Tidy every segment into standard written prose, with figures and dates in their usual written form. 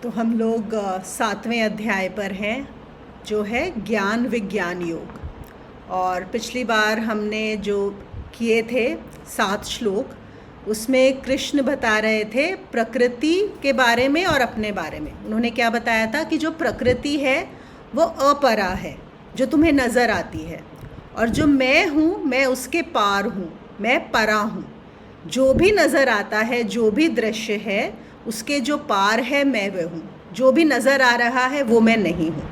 तो हम लोग 7वें अध्याय पर हैं, जो है ज्ञान विज्ञान योग। और पिछली बार हमने जो किए थे 7 श्लोक, उसमें कृष्ण बता रहे थे प्रकृति के बारे में और अपने बारे में। उन्होंने क्या बताया था कि जो प्रकृति है वो अपरा है, जो तुम्हें नज़र आती है, और जो मैं हूँ मैं उसके पार हूँ, मैं परा हूँ। जो भी नज़र आता है, जो भी दृश्य है, उसके जो पार है मैं वह हूँ। जो भी नज़र आ रहा है वो मैं नहीं हूँ।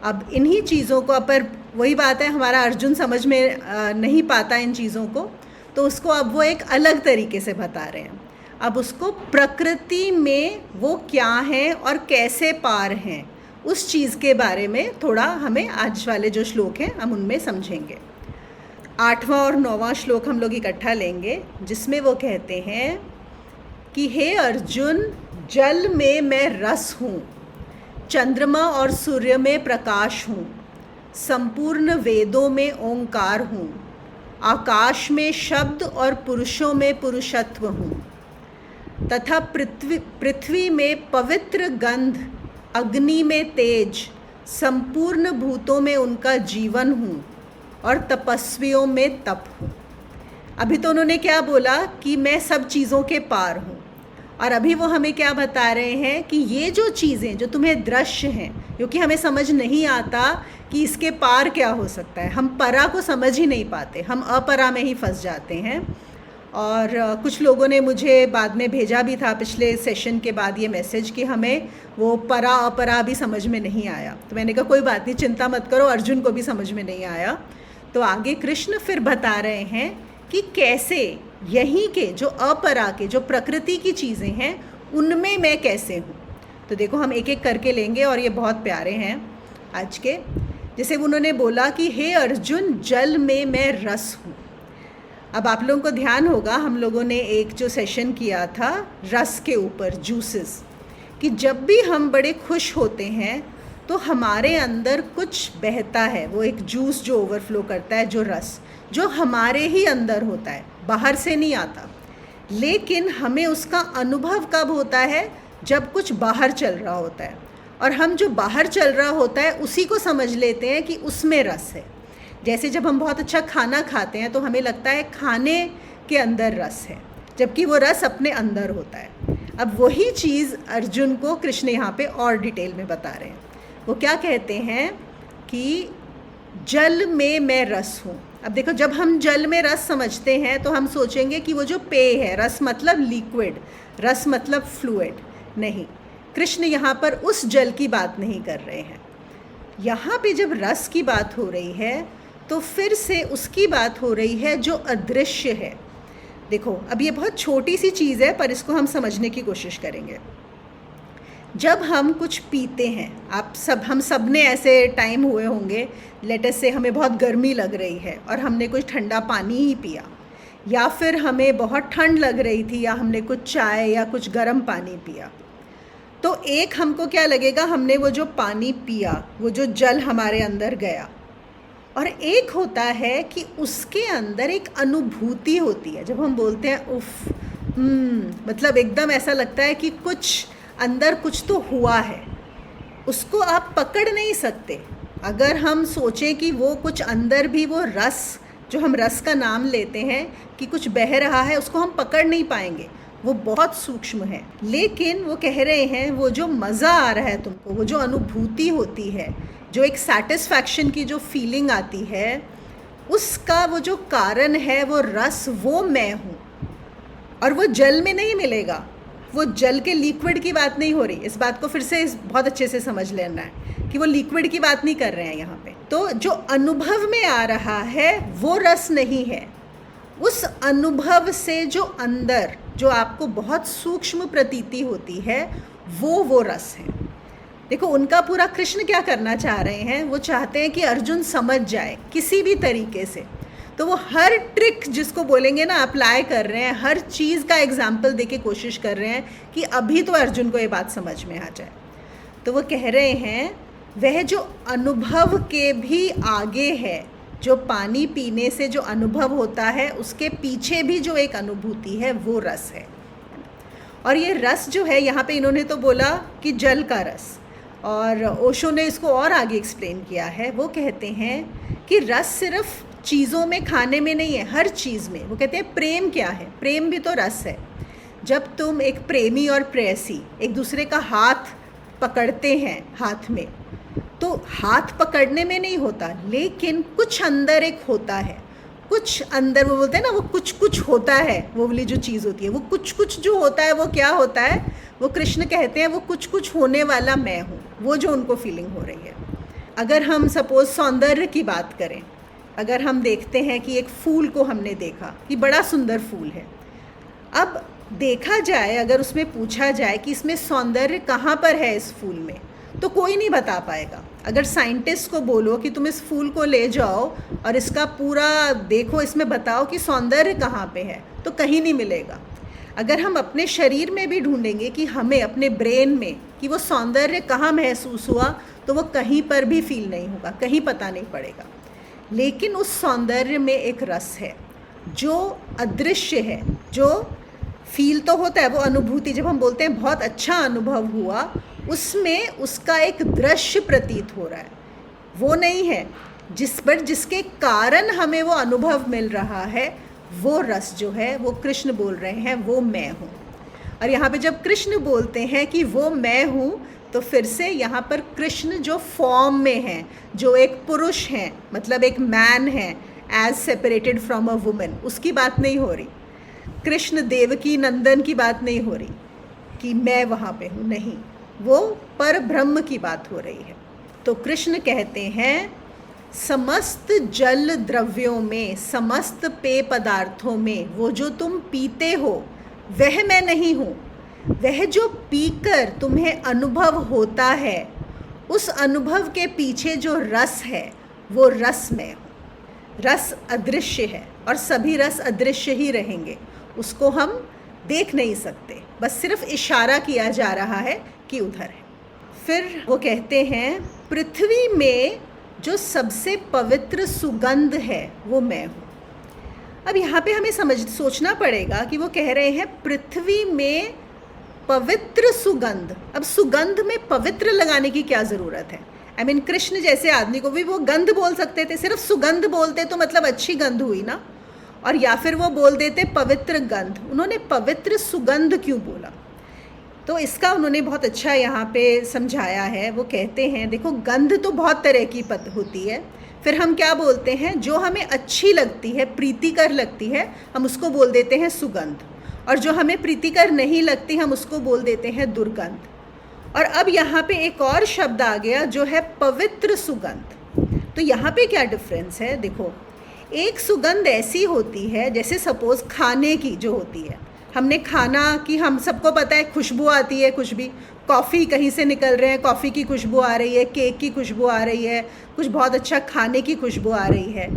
अब इन्हीं चीज़ों को, पर वही बात है, हमारा अर्जुन समझ में नहीं पाता इन चीज़ों को, तो उसको अब वो एक अलग तरीके से बता रहे हैं। अब उसको प्रकृति में वो क्या है और कैसे पार हैं, उस चीज़ के बारे में थोड़ा हमें आज वाले जो श्लोक हैं हम उनमें समझेंगे। 8वां और 9वां श्लोक हम लोग इकट्ठा लेंगे, जिसमें वो कहते हैं कि हे अर्जुन, जल में मैं रस हूँ, चंद्रमा और सूर्य में प्रकाश हूँ, संपूर्ण वेदों में ओंकार हूँ, आकाश में शब्द और पुरुषों में पुरुषत्व हूँ, तथा पृथ्वी में पवित्र गंध, अग्नि में तेज, संपूर्ण भूतों में उनका जीवन हूँ, और तपस्वियों में तप हूँ। अभी तो उन्होंने क्या बोला कि मैं सब चीज़ों के पार हूँ, और अभी वो हमें क्या बता रहे हैं कि ये जो चीज़ें जो तुम्हें दृश्य हैं, क्योंकि हमें समझ नहीं आता कि इसके पार क्या हो सकता है, हम परा को समझ ही नहीं पाते, हम अपरा में ही फंस जाते हैं। और कुछ लोगों ने मुझे बाद में भेजा भी था पिछले सेशन के बाद ये मैसेज कि हमें वो परा अपरा भी समझ में नहीं आया। तो मैंने कहा कोई बात नहीं, चिंता मत करो, अर्जुन को भी समझ में नहीं आया। तो आगे कृष्ण फिर बता रहे हैं कि कैसे यहीं के जो अपरा के, जो प्रकृति की चीज़ें हैं, उनमें मैं कैसे हूँ। तो देखो हम एक एक करके लेंगे, और ये बहुत प्यारे हैं आज के। जैसे उन्होंने बोला कि हे अर्जुन, जल में मैं रस हूँ। अब आप लोगों को ध्यान होगा, हम लोगों ने एक जो सेशन किया था रस के ऊपर, जूसेस, कि जब भी हम बड़े खुश होते हैं तो हमारे अंदर कुछ बहता है, वो एक जूस जो ओवरफ्लो करता है, जो रस जो हमारे ही अंदर होता है, बाहर से नहीं आता। लेकिन हमें उसका अनुभव कब होता है? जब कुछ बाहर चल रहा होता है, और हम जो बाहर चल रहा होता है उसी को समझ लेते हैं कि उसमें रस है। जैसे जब हम बहुत अच्छा खाना खाते हैं तो हमें लगता है खाने के अंदर रस है, जबकि वो रस अपने अंदर होता है। अब वही चीज़ अर्जुन को कृष्ण यहाँ पे और डिटेल में बता रहे हैं। वो क्या कहते हैं कि जल में मैं रस हूँ। अब देखो, जब हम जल में रस समझते हैं तो हम सोचेंगे कि वो जो पेय है, रस मतलब लिक्विड, रस मतलब फ्लूइड। नहीं, कृष्ण यहाँ पर उस जल की बात नहीं कर रहे हैं। यहाँ पे जब रस की बात हो रही है तो फिर से उसकी बात हो रही है जो अदृश्य है। देखो, अब ये बहुत छोटी सी चीज़ है, पर इसको हम समझने की कोशिश करेंगे। जब हम कुछ पीते हैं, हम सब ने ऐसे टाइम हुए होंगे, लेट्स से हमें बहुत गर्मी लग रही है और हमने कुछ ठंडा पानी ही पिया, या फिर हमें बहुत ठंड लग रही थी, या हमने कुछ चाय या कुछ गर्म पानी पिया। तो एक हमको क्या लगेगा, हमने वो जो पानी पिया, वो जो जल हमारे अंदर गया, और एक होता है कि उसके अंदर एक अनुभूति होती है। जब हम बोलते हैं उफ, मतलब एकदम ऐसा लगता है कि कुछ अंदर कुछ तो हुआ है, उसको आप पकड़ नहीं सकते। अगर हम सोचें कि वो कुछ अंदर भी वो रस, जो हम रस का नाम लेते हैं कि कुछ बह रहा है, उसको हम पकड़ नहीं पाएंगे, वो बहुत सूक्ष्म है। लेकिन वो कह रहे हैं वो जो मज़ा आ रहा है तुमको, वो जो अनुभूति होती है, जो एक सैटिस्फैक्शन की जो फीलिंग आती है, उसका वो जो कारण है वो रस, वो मैं हूँ। और वो जल में नहीं मिलेगा, वो जल के लिक्विड की बात नहीं हो रही। इस बात को फिर से बहुत अच्छे से समझ लेना है कि वो लिक्विड की बात नहीं कर रहे हैं यहाँ पे। तो जो अनुभव में आ रहा है वो रस नहीं है, उस अनुभव से जो अंदर, जो आपको बहुत सूक्ष्म प्रतीति होती है, वो रस है। देखो, उनका पूरा कृष्ण क्या करना चाह रहे हैं, वो चाहते हैं कि अर्जुन समझ जाए किसी भी तरीके से। तो वो हर ट्रिक जिसको बोलेंगे ना, अप्लाई कर रहे हैं, हर चीज़ का एग्जाम्पल देके कोशिश कर रहे हैं कि अभी तो अर्जुन को ये बात समझ में आ जाए। तो वो कह रहे हैं वह जो अनुभव के भी आगे है, जो पानी पीने से जो अनुभव होता है, उसके पीछे भी जो एक अनुभूति है, वो रस है। और ये रस जो है यहाँ पे इन्होंने तो बोला कि जल का रस, और ओशो ने इसको और आगे एक्सप्लेन किया है। वो कहते हैं कि रस सिर्फ चीज़ों में, खाने में नहीं है, हर चीज़ में। वो कहते हैं प्रेम क्या है, प्रेम भी तो रस है। जब तुम एक प्रेमी और प्रेयसी एक दूसरे का हाथ पकड़ते हैं हाथ में, तो हाथ पकड़ने में नहीं होता, लेकिन कुछ अंदर एक होता है, कुछ अंदर, वो बोलते हैं ना, वो कुछ कुछ होता है, वो वाली जो चीज़ होती है, वो कुछ कुछ जो होता है वो क्या होता है, वो कृष्ण कहते हैं वो कुछ कुछ होने वाला मैं हूँ, वो जो उनको फीलिंग हो रही है। अगर हम सपोज सौंदर्य की बात करें, अगर हम देखते हैं कि एक फूल को हमने देखा कि बड़ा सुंदर फूल है, अब देखा जाए, अगर उसमें पूछा जाए कि इसमें सौंदर्य कहाँ पर है इस फूल में, तो कोई नहीं बता पाएगा। अगर साइंटिस्ट को बोलो कि तुम इस फूल को ले जाओ और इसका पूरा देखो, इसमें बताओ कि सौंदर्य कहाँ पे है, तो कहीं नहीं मिलेगा। अगर हम अपने शरीर में भी ढूंढेंगे कि हमें अपने ब्रेन में कि वो सौंदर्य कहाँ महसूस हुआ, तो वो कहीं पर भी फील नहीं होगा, कहीं पता नहीं पड़ेगा। लेकिन उस सौंदर्य में एक रस है जो अदृश्य है, जो फील तो होता है, वो अनुभूति, जब हम बोलते हैं बहुत अच्छा अनुभव हुआ, उसमें उसका एक दृश्य प्रतीत हो रहा है, वो नहीं है जिसके कारण हमें वो अनुभव मिल रहा है। वो रस जो है वो कृष्ण बोल रहे हैं वो मैं हूँ। और यहाँ पे जब कृष्ण बोलते हैं कि वो मैं हूँ, तो फिर से यहाँ पर कृष्ण जो फॉर्म में हैं, जो एक पुरुष हैं, मतलब एक मैन है as separated from a women, उसकी बात नहीं हो रही। कृष्ण देवकी नंदन की बात नहीं हो रही कि मैं वहाँ पे हूँ, नहीं, वो पर ब्रह्म की बात हो रही है। तो कृष्ण कहते हैं समस्त जल द्रव्यों में, समस्त पेय पदार्थों में, वो जो तुम पीते हो वह मैं नहीं हूँ। वह जो पीकर तुम्हें अनुभव होता है, उस अनुभव के पीछे जो रस है वो रस मैं हूँ। रस अदृश्य है और सभी रस अदृश्य ही रहेंगे, उसको हम देख नहीं सकते, बस सिर्फ इशारा किया जा रहा है कि उधर है। फिर वो कहते हैं पृथ्वी में जो सबसे पवित्र सुगंध है वो मैं हूँ। अब यहाँ पे हमें सोचना पड़ेगा कि वो कह रहे हैं पृथ्वी में पवित्र सुगंध। अब सुगंध में पवित्र लगाने की क्या ज़रूरत है? I mean, कृष्ण जैसे आदमी को भी वो गंध बोल सकते थे, सिर्फ सुगंध बोलते तो मतलब अच्छी गंध हुई ना, और या फिर वो बोल देते पवित्र गंध। उन्होंने पवित्र सुगंध क्यों बोला? तो इसका उन्होंने बहुत अच्छा यहाँ पे समझाया है। वो कहते हैं देखो, गंध तो बहुत तरह की होती है, फिर हम क्या बोलते हैं, जो हमें अच्छी लगती है, प्रीतिकर लगती है, हम उसको बोल देते हैं सुगंध, और जो हमें प्रीतिकर नहीं लगती हम उसको बोल देते हैं दुर्गंध। और अब यहाँ पे एक और शब्द आ गया जो है पवित्र सुगंध। तो यहाँ पे क्या डिफरेंस है? देखो, एक सुगंध ऐसी होती है जैसे सपोज खाने की जो होती है, हमने खाना की, हम सबको पता है खुशबू आती है, कुछ भी कॉफ़ी कहीं से निकल रहे हैं, कॉफ़ी की खुशबू आ रही है, केक की खुशबू आ रही है, कुछ बहुत अच्छा खाने की खुशबू आ रही है।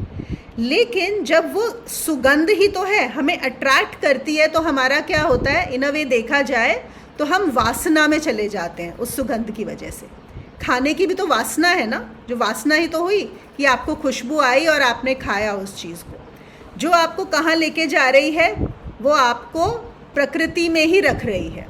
लेकिन जब वो सुगंध ही तो है, हमें अट्रैक्ट करती है, तो हमारा क्या होता है, इन अ वे देखा जाए तो हम वासना में चले जाते हैं उस सुगंध की वजह से। खाने की भी तो वासना है ना, जो वासना ही तो हुई कि आपको खुशबू आई और आपने खाया उस चीज़ को, जो आपको कहाँ लेके जा रही है, वो आपको प्रकृति में ही रख रही है।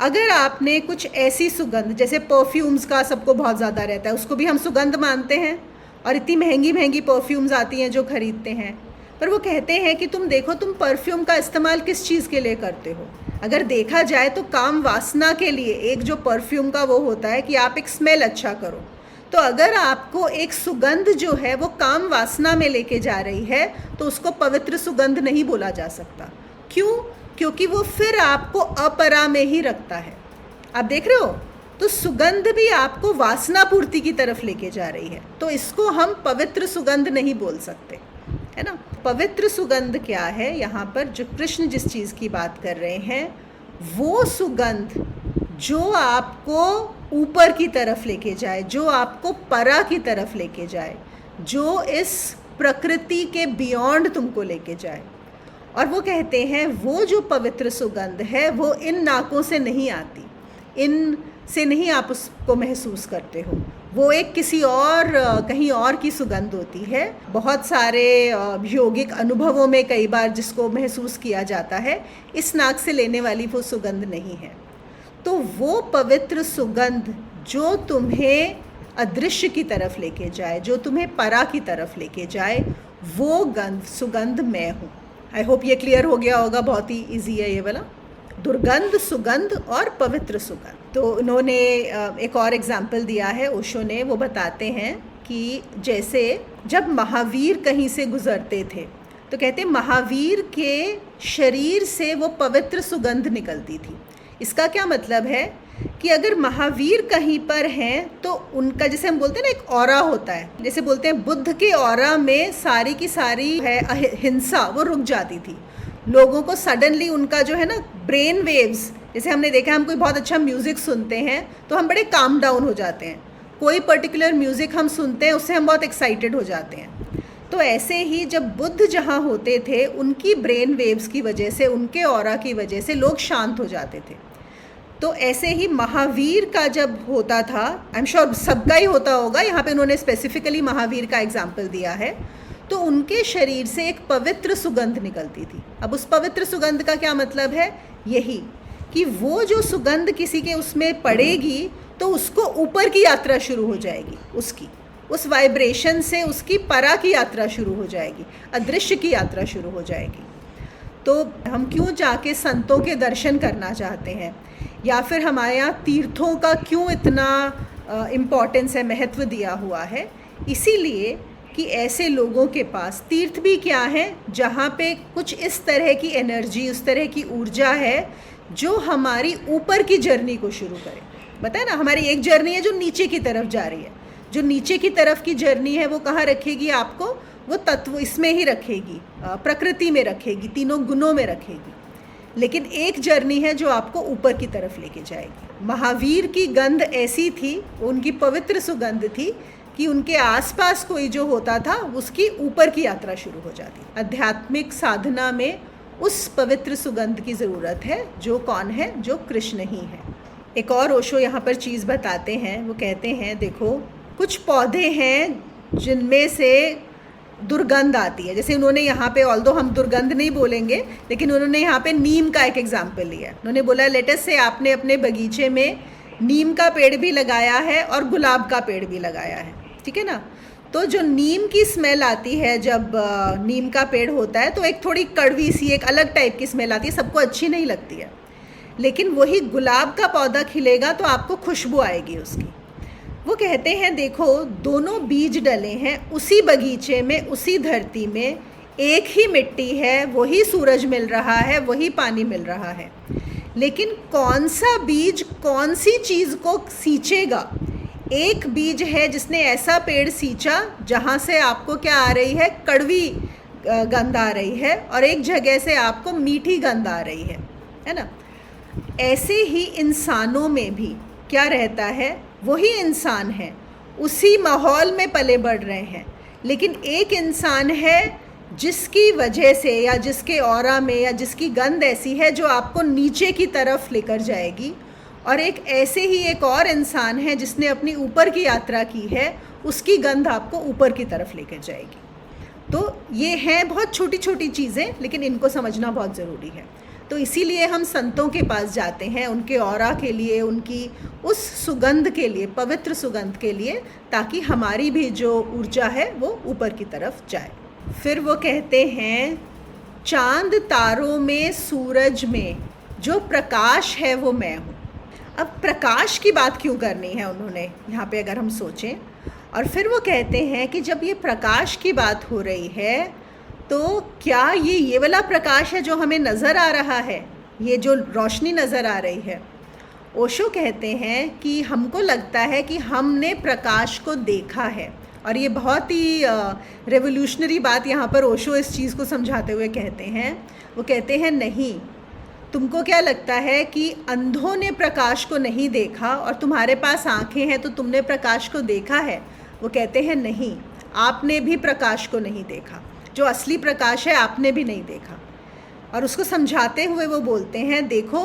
अगर आपने कुछ ऐसी सुगंध, जैसे परफ्यूम्स का सबको बहुत ज़्यादा रहता है, उसको भी हम सुगंध मानते हैं, और इतनी महंगी महंगी परफ्यूम्स आती हैं जो खरीदते हैं, पर वो कहते हैं कि तुम देखो, तुम परफ्यूम का इस्तेमाल किस चीज़ के लिए करते हो? अगर देखा जाए तो काम वासना के लिए। एक जो परफ्यूम का वो होता है कि आप एक स्मेल अच्छा करो, तो अगर आपको एक सुगंध जो है वो काम वासना में लेके जा रही है, तो उसको पवित्र सुगंध नहीं बोला जा सकता। क्यों? क्योंकि वो फिर आपको अपरा में ही रखता है। आप देख रहे हो, तो सुगंध भी आपको वासना पूर्ति की तरफ लेके जा रही है, तो इसको हम पवित्र सुगंध नहीं बोल सकते, है ना। पवित्र सुगंध क्या है? यहाँ पर जो कृष्ण जिस चीज़ की बात कर रहे हैं, वो सुगंध जो आपको ऊपर की तरफ लेके जाए, जो आपको परा की तरफ लेके जाए, जो इस प्रकृति के बियॉन्ड तुमको लेके जाए। और वो कहते हैं वो जो पवित्र सुगंध है वो इन नाकों से नहीं आती, इन से नहीं आप उसको महसूस करते हो, वो एक किसी और कहीं और की सुगंध होती है। बहुत सारे यौगिक अनुभवों में कई बार जिसको महसूस किया जाता है, इस नाक से लेने वाली वो सुगंध नहीं है। तो वो पवित्र सुगंध जो तुम्हें अदृश्य की तरफ लेके जाए, जो तुम्हें परा की तरफ लेके जाए, वो सुगंध मैं हूँ। आई होप ये क्लियर हो गया होगा, बहुत ही ईजी है ये वाला। दुर्गंध, सुगंध और पवित्र सुगंध। तो उन्होंने एक और एग्जाम्पल दिया है ओशो ने। वो बताते हैं कि जैसे जब महावीर कहीं से गुजरते थे तो कहते महावीर के शरीर से वो पवित्र सुगंध निकलती थी। इसका क्या मतलब है कि अगर महावीर कहीं पर हैं तो उनका, जैसे हम बोलते हैं ना, एक ऑरा होता है। जैसे बोलते हैं बुद्ध के ऑरा में सारी की सारी है हिंसा, वो रुक जाती थी। लोगों को सडनली उनका जो है ना ब्रेन वेव्स, जैसे हमने देखा, हम कोई बहुत अच्छा म्यूज़िक सुनते हैं तो हम बड़े काम डाउन हो जाते हैं। कोई पर्टिकुलर म्यूज़िक हम सुनते हैं, उससे हम बहुत एक्साइटेड हो जाते हैं। तो ऐसे ही जब बुद्ध जहाँ होते थे, उनकी ब्रेन वेव्स की वजह से, उनके ऑरा की वजह से लोग शांत हो जाते थे। तो ऐसे ही महावीर का जब होता था, आई एम श्योर सबका ही होता होगा, यहाँ पे उन्होंने स्पेसिफिकली महावीर का एग्जाम्पल दिया है, तो उनके शरीर से एक पवित्र सुगंध निकलती थी। अब उस पवित्र सुगंध का क्या मतलब है? यही कि वो जो सुगंध किसी के उसमें पड़ेगी तो उसको ऊपर की यात्रा शुरू हो जाएगी, उसकी उस वाइब्रेशन से उसकी परा की यात्रा शुरू हो जाएगी, अदृश्य की यात्रा शुरू हो जाएगी। तो हम क्यों जाके संतों के दर्शन करना चाहते हैं, या फिर हमारे यहाँ तीर्थों का क्यों इतना इम्पोर्टेंस है, महत्व दिया हुआ है? इसीलिए कि ऐसे लोगों के पास तीर्थ भी क्या है जहाँ पे कुछ इस तरह की एनर्जी, उस तरह की ऊर्जा है जो हमारी ऊपर की जर्नी को शुरू करे। बताए ना, हमारी एक जर्नी है जो नीचे की तरफ जा रही है। जो नीचे की तरफ की जर्नी है वो कहाँ रखेगी आपको? वो तत्व इसमें ही रखेगी, प्रकृति में रखेगी, तीनों गुणों में रखेगी। लेकिन एक जर्नी है जो आपको ऊपर की तरफ लेके जाएगी। महावीर की गंध ऐसी थी, उनकी पवित्र सुगंध थी कि उनके आसपास कोई जो होता था उसकी ऊपर की यात्रा शुरू हो जाती। आध्यात्मिक साधना में उस पवित्र सुगंध की ज़रूरत है, जो कौन है? जो कृष्ण ही है। एक और ओशो यहाँ पर चीज़ बताते हैं। वो कहते हैं देखो, कुछ पौधे हैं जिनमें से दुर्गंध आती है। जैसे उन्होंने यहाँ पे, ऑल्दो हम दुर्गंध नहीं बोलेंगे, लेकिन उन्होंने यहाँ पे नीम का एक एग्जाम्पल लिया। उन्होंने बोला लेट्स से आपने अपने बगीचे में नीम का पेड़ भी लगाया है और गुलाब का पेड़ भी लगाया है, ठीक है ना? तो जो नीम की स्मेल आती है जब नीम का पेड़ होता है तो एक थोड़ी कड़वी सी, एक अलग टाइप की स्मेल आती है, सबको अच्छी नहीं लगती है। लेकिन वही गुलाब का पौधा खिलेगा तो आपको खुशबू आएगी उसकी। वो कहते हैं देखो, दोनों बीज डले हैं उसी बगीचे में, उसी धरती में, एक ही मिट्टी है, वही सूरज मिल रहा है, वही पानी मिल रहा है, लेकिन कौन सा बीज कौन सी चीज़ को सींचेगा? एक बीज है जिसने ऐसा पेड़ सींचा जहाँ से आपको क्या आ रही है? कड़वी गंध आ रही है, और एक जगह से आपको मीठी गंध आ रही है ना? ऐसे ही इंसानों में भी क्या रहता है? वही इंसान है, उसी माहौल में पले बढ़ रहे हैं, लेकिन एक इंसान है जिसकी वजह से, या जिसके ऑरा में, या जिसकी गंध ऐसी है जो आपको नीचे की तरफ लेकर जाएगी, और एक ऐसे ही एक और इंसान है जिसने अपनी ऊपर की यात्रा की है, उसकी गंध आपको ऊपर की तरफ लेकर जाएगी। तो ये हैं बहुत छोटी छोटी चीज़ें, लेकिन इनको समझना बहुत ज़रूरी है। तो इसीलिए हम संतों के पास जाते हैं, उनके ऑरा के लिए, उनकी उस सुगंध के लिए, पवित्र सुगंध के लिए, ताकि हमारी भी जो ऊर्जा है वो ऊपर की तरफ जाए। फिर वो कहते हैं, चांद तारों में, सूरज में जो प्रकाश है वो मैं हूँ। अब प्रकाश की बात क्यों करनी है उन्होंने यहाँ पे, अगर हम सोचें? और फिर वो कहते हैं कि जब ये प्रकाश की बात हो रही है तो क्या ये वाला प्रकाश है जो हमें नज़र आ रहा है, ये जो रोशनी नज़र आ रही है? ओशो कहते हैं कि हमको लगता है कि हमने प्रकाश को देखा है, और ये बहुत ही रेवोल्यूशनरी बात यहाँ पर ओशो इस चीज़ को समझाते हुए कहते हैं। वो कहते हैं नहीं, तुमको क्या लगता है कि अंधों ने प्रकाश को नहीं देखा और तुम्हारे पास आँखें हैं तो तुमने प्रकाश को देखा है? वो कहते हैं नहीं, आपने भी प्रकाश को नहीं देखा, जो असली प्रकाश है आपने भी नहीं देखा। और उसको समझाते हुए वो बोलते हैं, देखो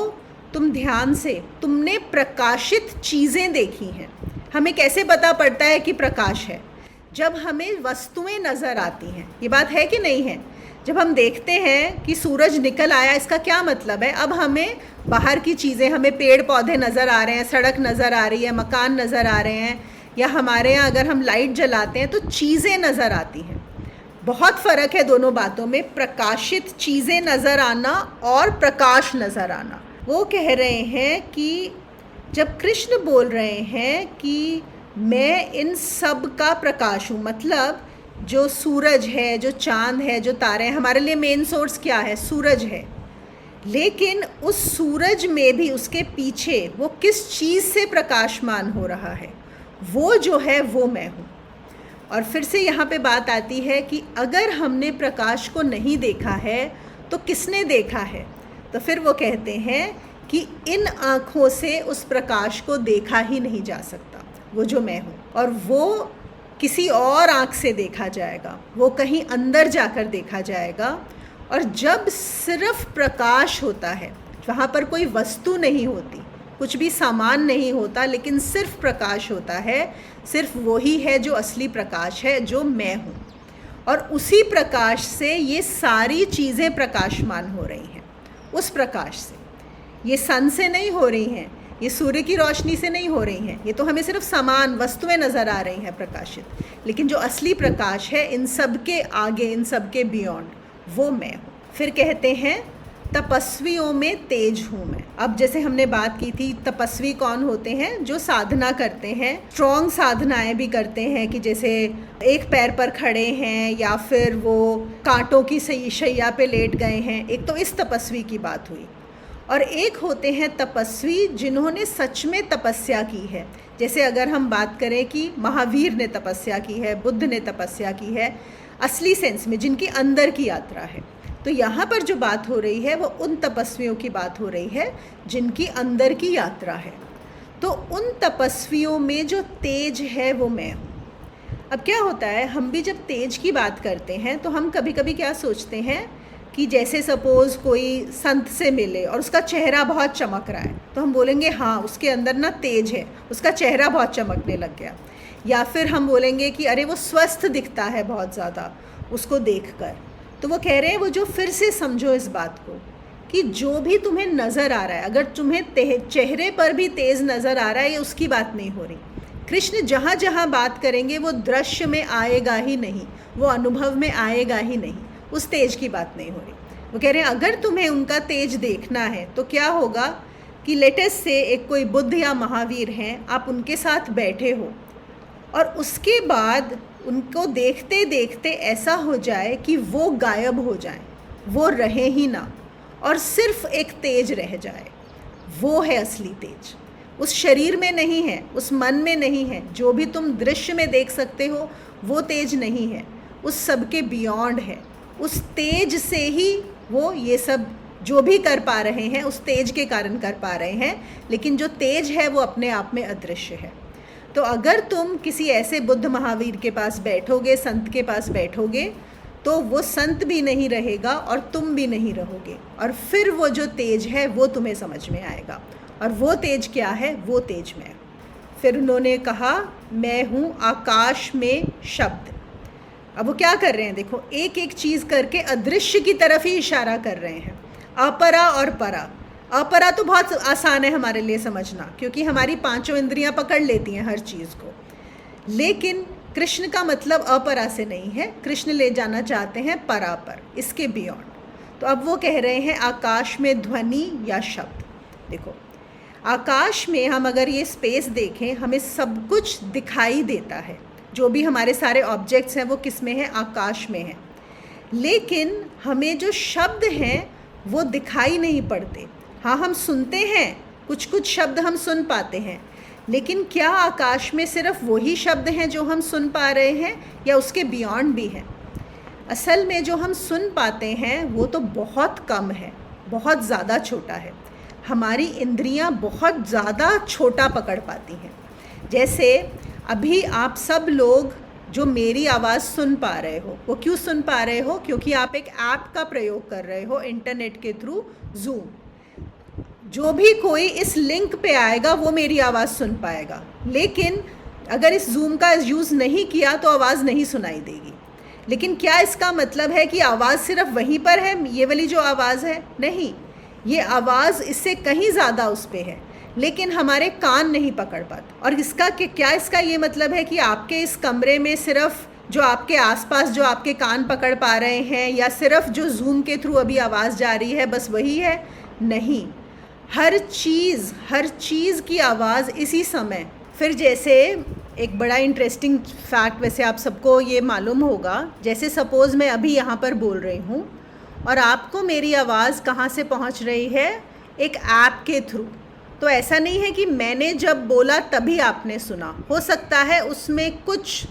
तुम ध्यान से, तुमने प्रकाशित चीज़ें देखी हैं। हमें कैसे पता पड़ता है कि प्रकाश है? जब हमें वस्तुएं नज़र आती हैं। ये बात है कि नहीं है? जब हम देखते हैं कि सूरज निकल आया, इसका क्या मतलब है? अब हमें बाहर की चीज़ें, हमें पेड़ पौधे नज़र आ रहे हैं, सड़क नज़र आ रही है, मकान नज़र आ रहे हैं, या हमारे यहाँ अगर हम लाइट जलाते हैं तो चीज़ें नज़र आती हैं। बहुत फ़र्क है दोनों बातों में, प्रकाशित चीज़ें नज़र आना और प्रकाश नज़र आना। वो कह रहे हैं कि जब कृष्ण बोल रहे हैं कि मैं इन सब का प्रकाश हूँ, मतलब जो सूरज है, जो चाँद है, जो तारे हैं, हमारे लिए मेन सोर्स क्या है? सूरज है। लेकिन उस सूरज में भी उसके पीछे वो किस चीज़ से प्रकाशमान हो रहा है? वो जो है वो मैं हूँ। और फिर से यहाँ पे बात आती है कि अगर हमने प्रकाश को नहीं देखा है तो किसने देखा है? तो फिर वो कहते हैं कि इन आँखों से उस प्रकाश को देखा ही नहीं जा सकता, वो जो मैं हूँ। और वो किसी और आँख से देखा जाएगा, वो कहीं अंदर जाकर देखा जाएगा। और जब सिर्फ प्रकाश होता है, वहाँ पर कोई वस्तु नहीं होती, कुछ भी सामान नहीं होता, लेकिन सिर्फ प्रकाश होता है, सिर्फ वही है जो असली प्रकाश है, जो मैं हूँ। और उसी प्रकाश से ये सारी चीज़ें प्रकाशमान हो रही हैं, उस प्रकाश से। ये सन से नहीं हो रही हैं, ये सूर्य की रोशनी से नहीं हो रही हैं, ये तो हमें सिर्फ सामान, वस्तुएं नज़र आ रही हैं प्रकाशित। लेकिन जो असली प्रकाश है, इन सब के आगे, इन सब के बियॉन्ड, वो मैं हूँ। फिर कहते हैं तपस्वियों में तेज हूँ मैं। अब जैसे हमने बात की थी, तपस्वी कौन होते हैं? जो साधना करते हैं, स्ट्रॉन्ग साधनाएं भी करते हैं, कि जैसे एक पैर पर खड़े हैं या फिर वो कांटों की शैया पे लेट गए हैं। एक तो इस तपस्वी की बात हुई। और एक होते हैं तपस्वी जिन्होंने सच में तपस्या की है। जैसे अगर हम बात करें कि महावीर ने तपस्या की है, बुद्ध ने तपस्या की है, असली सेंस में, जिनकी अंदर की यात्रा है। तो यहाँ पर जो बात हो रही है वो उन तपस्वियों की बात हो रही है जिनकी अंदर की यात्रा है। तो उन तपस्वियों में जो तेज है वो मैं हूँ। अब क्या होता है, हम भी जब तेज की बात करते हैं तो हम कभी कभी क्या सोचते हैं कि जैसे सपोज़ कोई संत से मिले और उसका चेहरा बहुत चमक रहा है, तो हम बोलेंगे हाँ उसके अंदर ना तेज है, उसका चेहरा बहुत चमकने लग गया। या फिर हम बोलेंगे कि अरे वो स्वस्थ दिखता है बहुत ज़्यादा उसको देखकर। तो वो कह रहे हैं, वो जो फिर से समझो इस बात को कि जो भी तुम्हें नज़र आ रहा है, अगर तुम्हें चेहरे पर भी तेज़ नज़र आ रहा है, ये उसकी बात नहीं हो रही। कृष्ण जहाँ जहाँ बात करेंगे वो दृश्य में आएगा ही नहीं, वो अनुभव में आएगा ही नहीं, उस तेज की बात नहीं हो रही। वो कह रहे हैं अगर तुम्हें उनका तेज देखना है तो क्या होगा कि लेटेस्ट से एक कोई बुद्ध या महावीर हैं, आप उनके साथ बैठे हो और उसके बाद उनको देखते देखते ऐसा हो जाए कि वो गायब हो जाए, वो रहे ही ना, और सिर्फ एक तेज रह जाए। वो है असली तेज। उस शरीर में नहीं है, उस मन में नहीं है। जो भी तुम दृश्य में देख सकते हो वो तेज नहीं है, उस सब के बियॉन्ड है। उस तेज से ही वो ये सब जो भी कर पा रहे हैं उस तेज के कारण कर पा रहे हैं, लेकिन जो तेज है वो अपने आप में अदृश्य है। तो अगर तुम किसी ऐसे बुद्ध महावीर के पास बैठोगे, संत के पास बैठोगे, तो वो संत भी नहीं रहेगा और तुम भी नहीं रहोगे, और फिर वो जो तेज है वो तुम्हें समझ में आएगा। और वो तेज क्या है? वो तेज मैं। फिर उन्होंने कहा मैं हूँ आकाश में शब्द। अब वो क्या कर रहे हैं, देखो एक एक चीज़ करके अदृश्य की तरफ ही इशारा कर रहे हैं। अपरा और परा। अपरा तो बहुत आसान है हमारे लिए समझना, क्योंकि हमारी पांचों इंद्रियां पकड़ लेती हैं हर चीज़ को। लेकिन कृष्ण का मतलब अपरा से नहीं है, कृष्ण ले जाना चाहते हैं परा पर, इसके बियॉन्ड। तो अब वो कह रहे हैं आकाश में ध्वनि या शब्द। देखो आकाश में हम अगर ये स्पेस देखें, हमें सब कुछ दिखाई देता है। जो भी हमारे सारे ऑब्जेक्ट्स हैं वो किस में है? आकाश में है। लेकिन हमें जो शब्द हैं वो दिखाई नहीं पड़ते। हाँ, हम सुनते हैं, कुछ कुछ शब्द हम सुन पाते हैं, लेकिन क्या आकाश में सिर्फ वही शब्द हैं जो हम सुन पा रहे हैं, या उसके बियॉन्ड भी हैं? असल में जो हम सुन पाते हैं वो तो बहुत कम है, बहुत ज़्यादा छोटा है। हमारी इंद्रियां बहुत ज़्यादा छोटा पकड़ पाती हैं। जैसे अभी आप सब लोग जो मेरी आवाज़ सुन पा रहे हो, वो क्यों सुन पा रहे हो? क्योंकि आप एक ऐप का प्रयोग कर रहे हो इंटरनेट के थ्रू, जूम। जो भी कोई इस लिंक पे आएगा वो मेरी आवाज़ सुन पाएगा, लेकिन अगर इस जूम का यूज़ नहीं किया तो आवाज़ नहीं सुनाई देगी। लेकिन क्या इसका मतलब है कि आवाज़ सिर्फ वहीं पर है, ये वाली जो आवाज़ है? नहीं, ये आवाज़ इससे कहीं ज़्यादा उस पे है, लेकिन हमारे कान नहीं पकड़ पाते। और इसका क्या इसका ये मतलब है कि आपके इस कमरे में सिर्फ जो आपके आसपास जो आपके कान पकड़ पा रहे हैं, या सिर्फ जो जूम के थ्रू अभी आवाज़ जा रही है बस वही है? नहीं, हर चीज़ की आवाज़ इसी समय। फिर जैसे एक बड़ा इंटरेस्टिंग फैक्ट, वैसे आप सबको ये मालूम होगा, जैसे सपोज़ मैं अभी यहाँ पर बोल रही हूँ और आपको मेरी आवाज़ कहाँ से पहुँच रही है? एक ऐप के थ्रू। तो ऐसा नहीं है कि मैंने जब बोला तभी आपने सुना, हो सकता है उसमें कुछ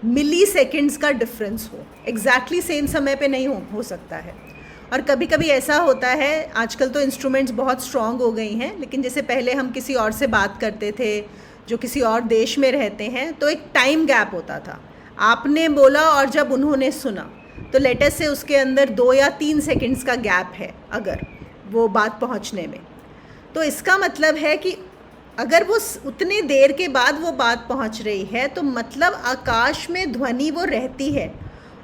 मिली सेकेंड्स का डिफरेंस हो, एग्जैक्टली सेम समय पे नहीं हो सकता है। और कभी कभी ऐसा होता है, आजकल तो इंस्ट्रूमेंट्स बहुत स्ट्रॉन्ग हो गई हैं, लेकिन जैसे पहले हम किसी और से बात करते थे जो किसी और देश में रहते हैं, तो एक टाइम गैप होता था, आपने बोला और जब उन्होंने सुना, तो लेटेस्ट से उसके अंदर 2 या 3 सेकेंड्स का गैप है अगर वो बात पहुंचने में। तो इसका मतलब है कि अगर वो उतने देर के बाद वो बात पहुंच रही है, तो मतलब आकाश में ध्वनि वो रहती है।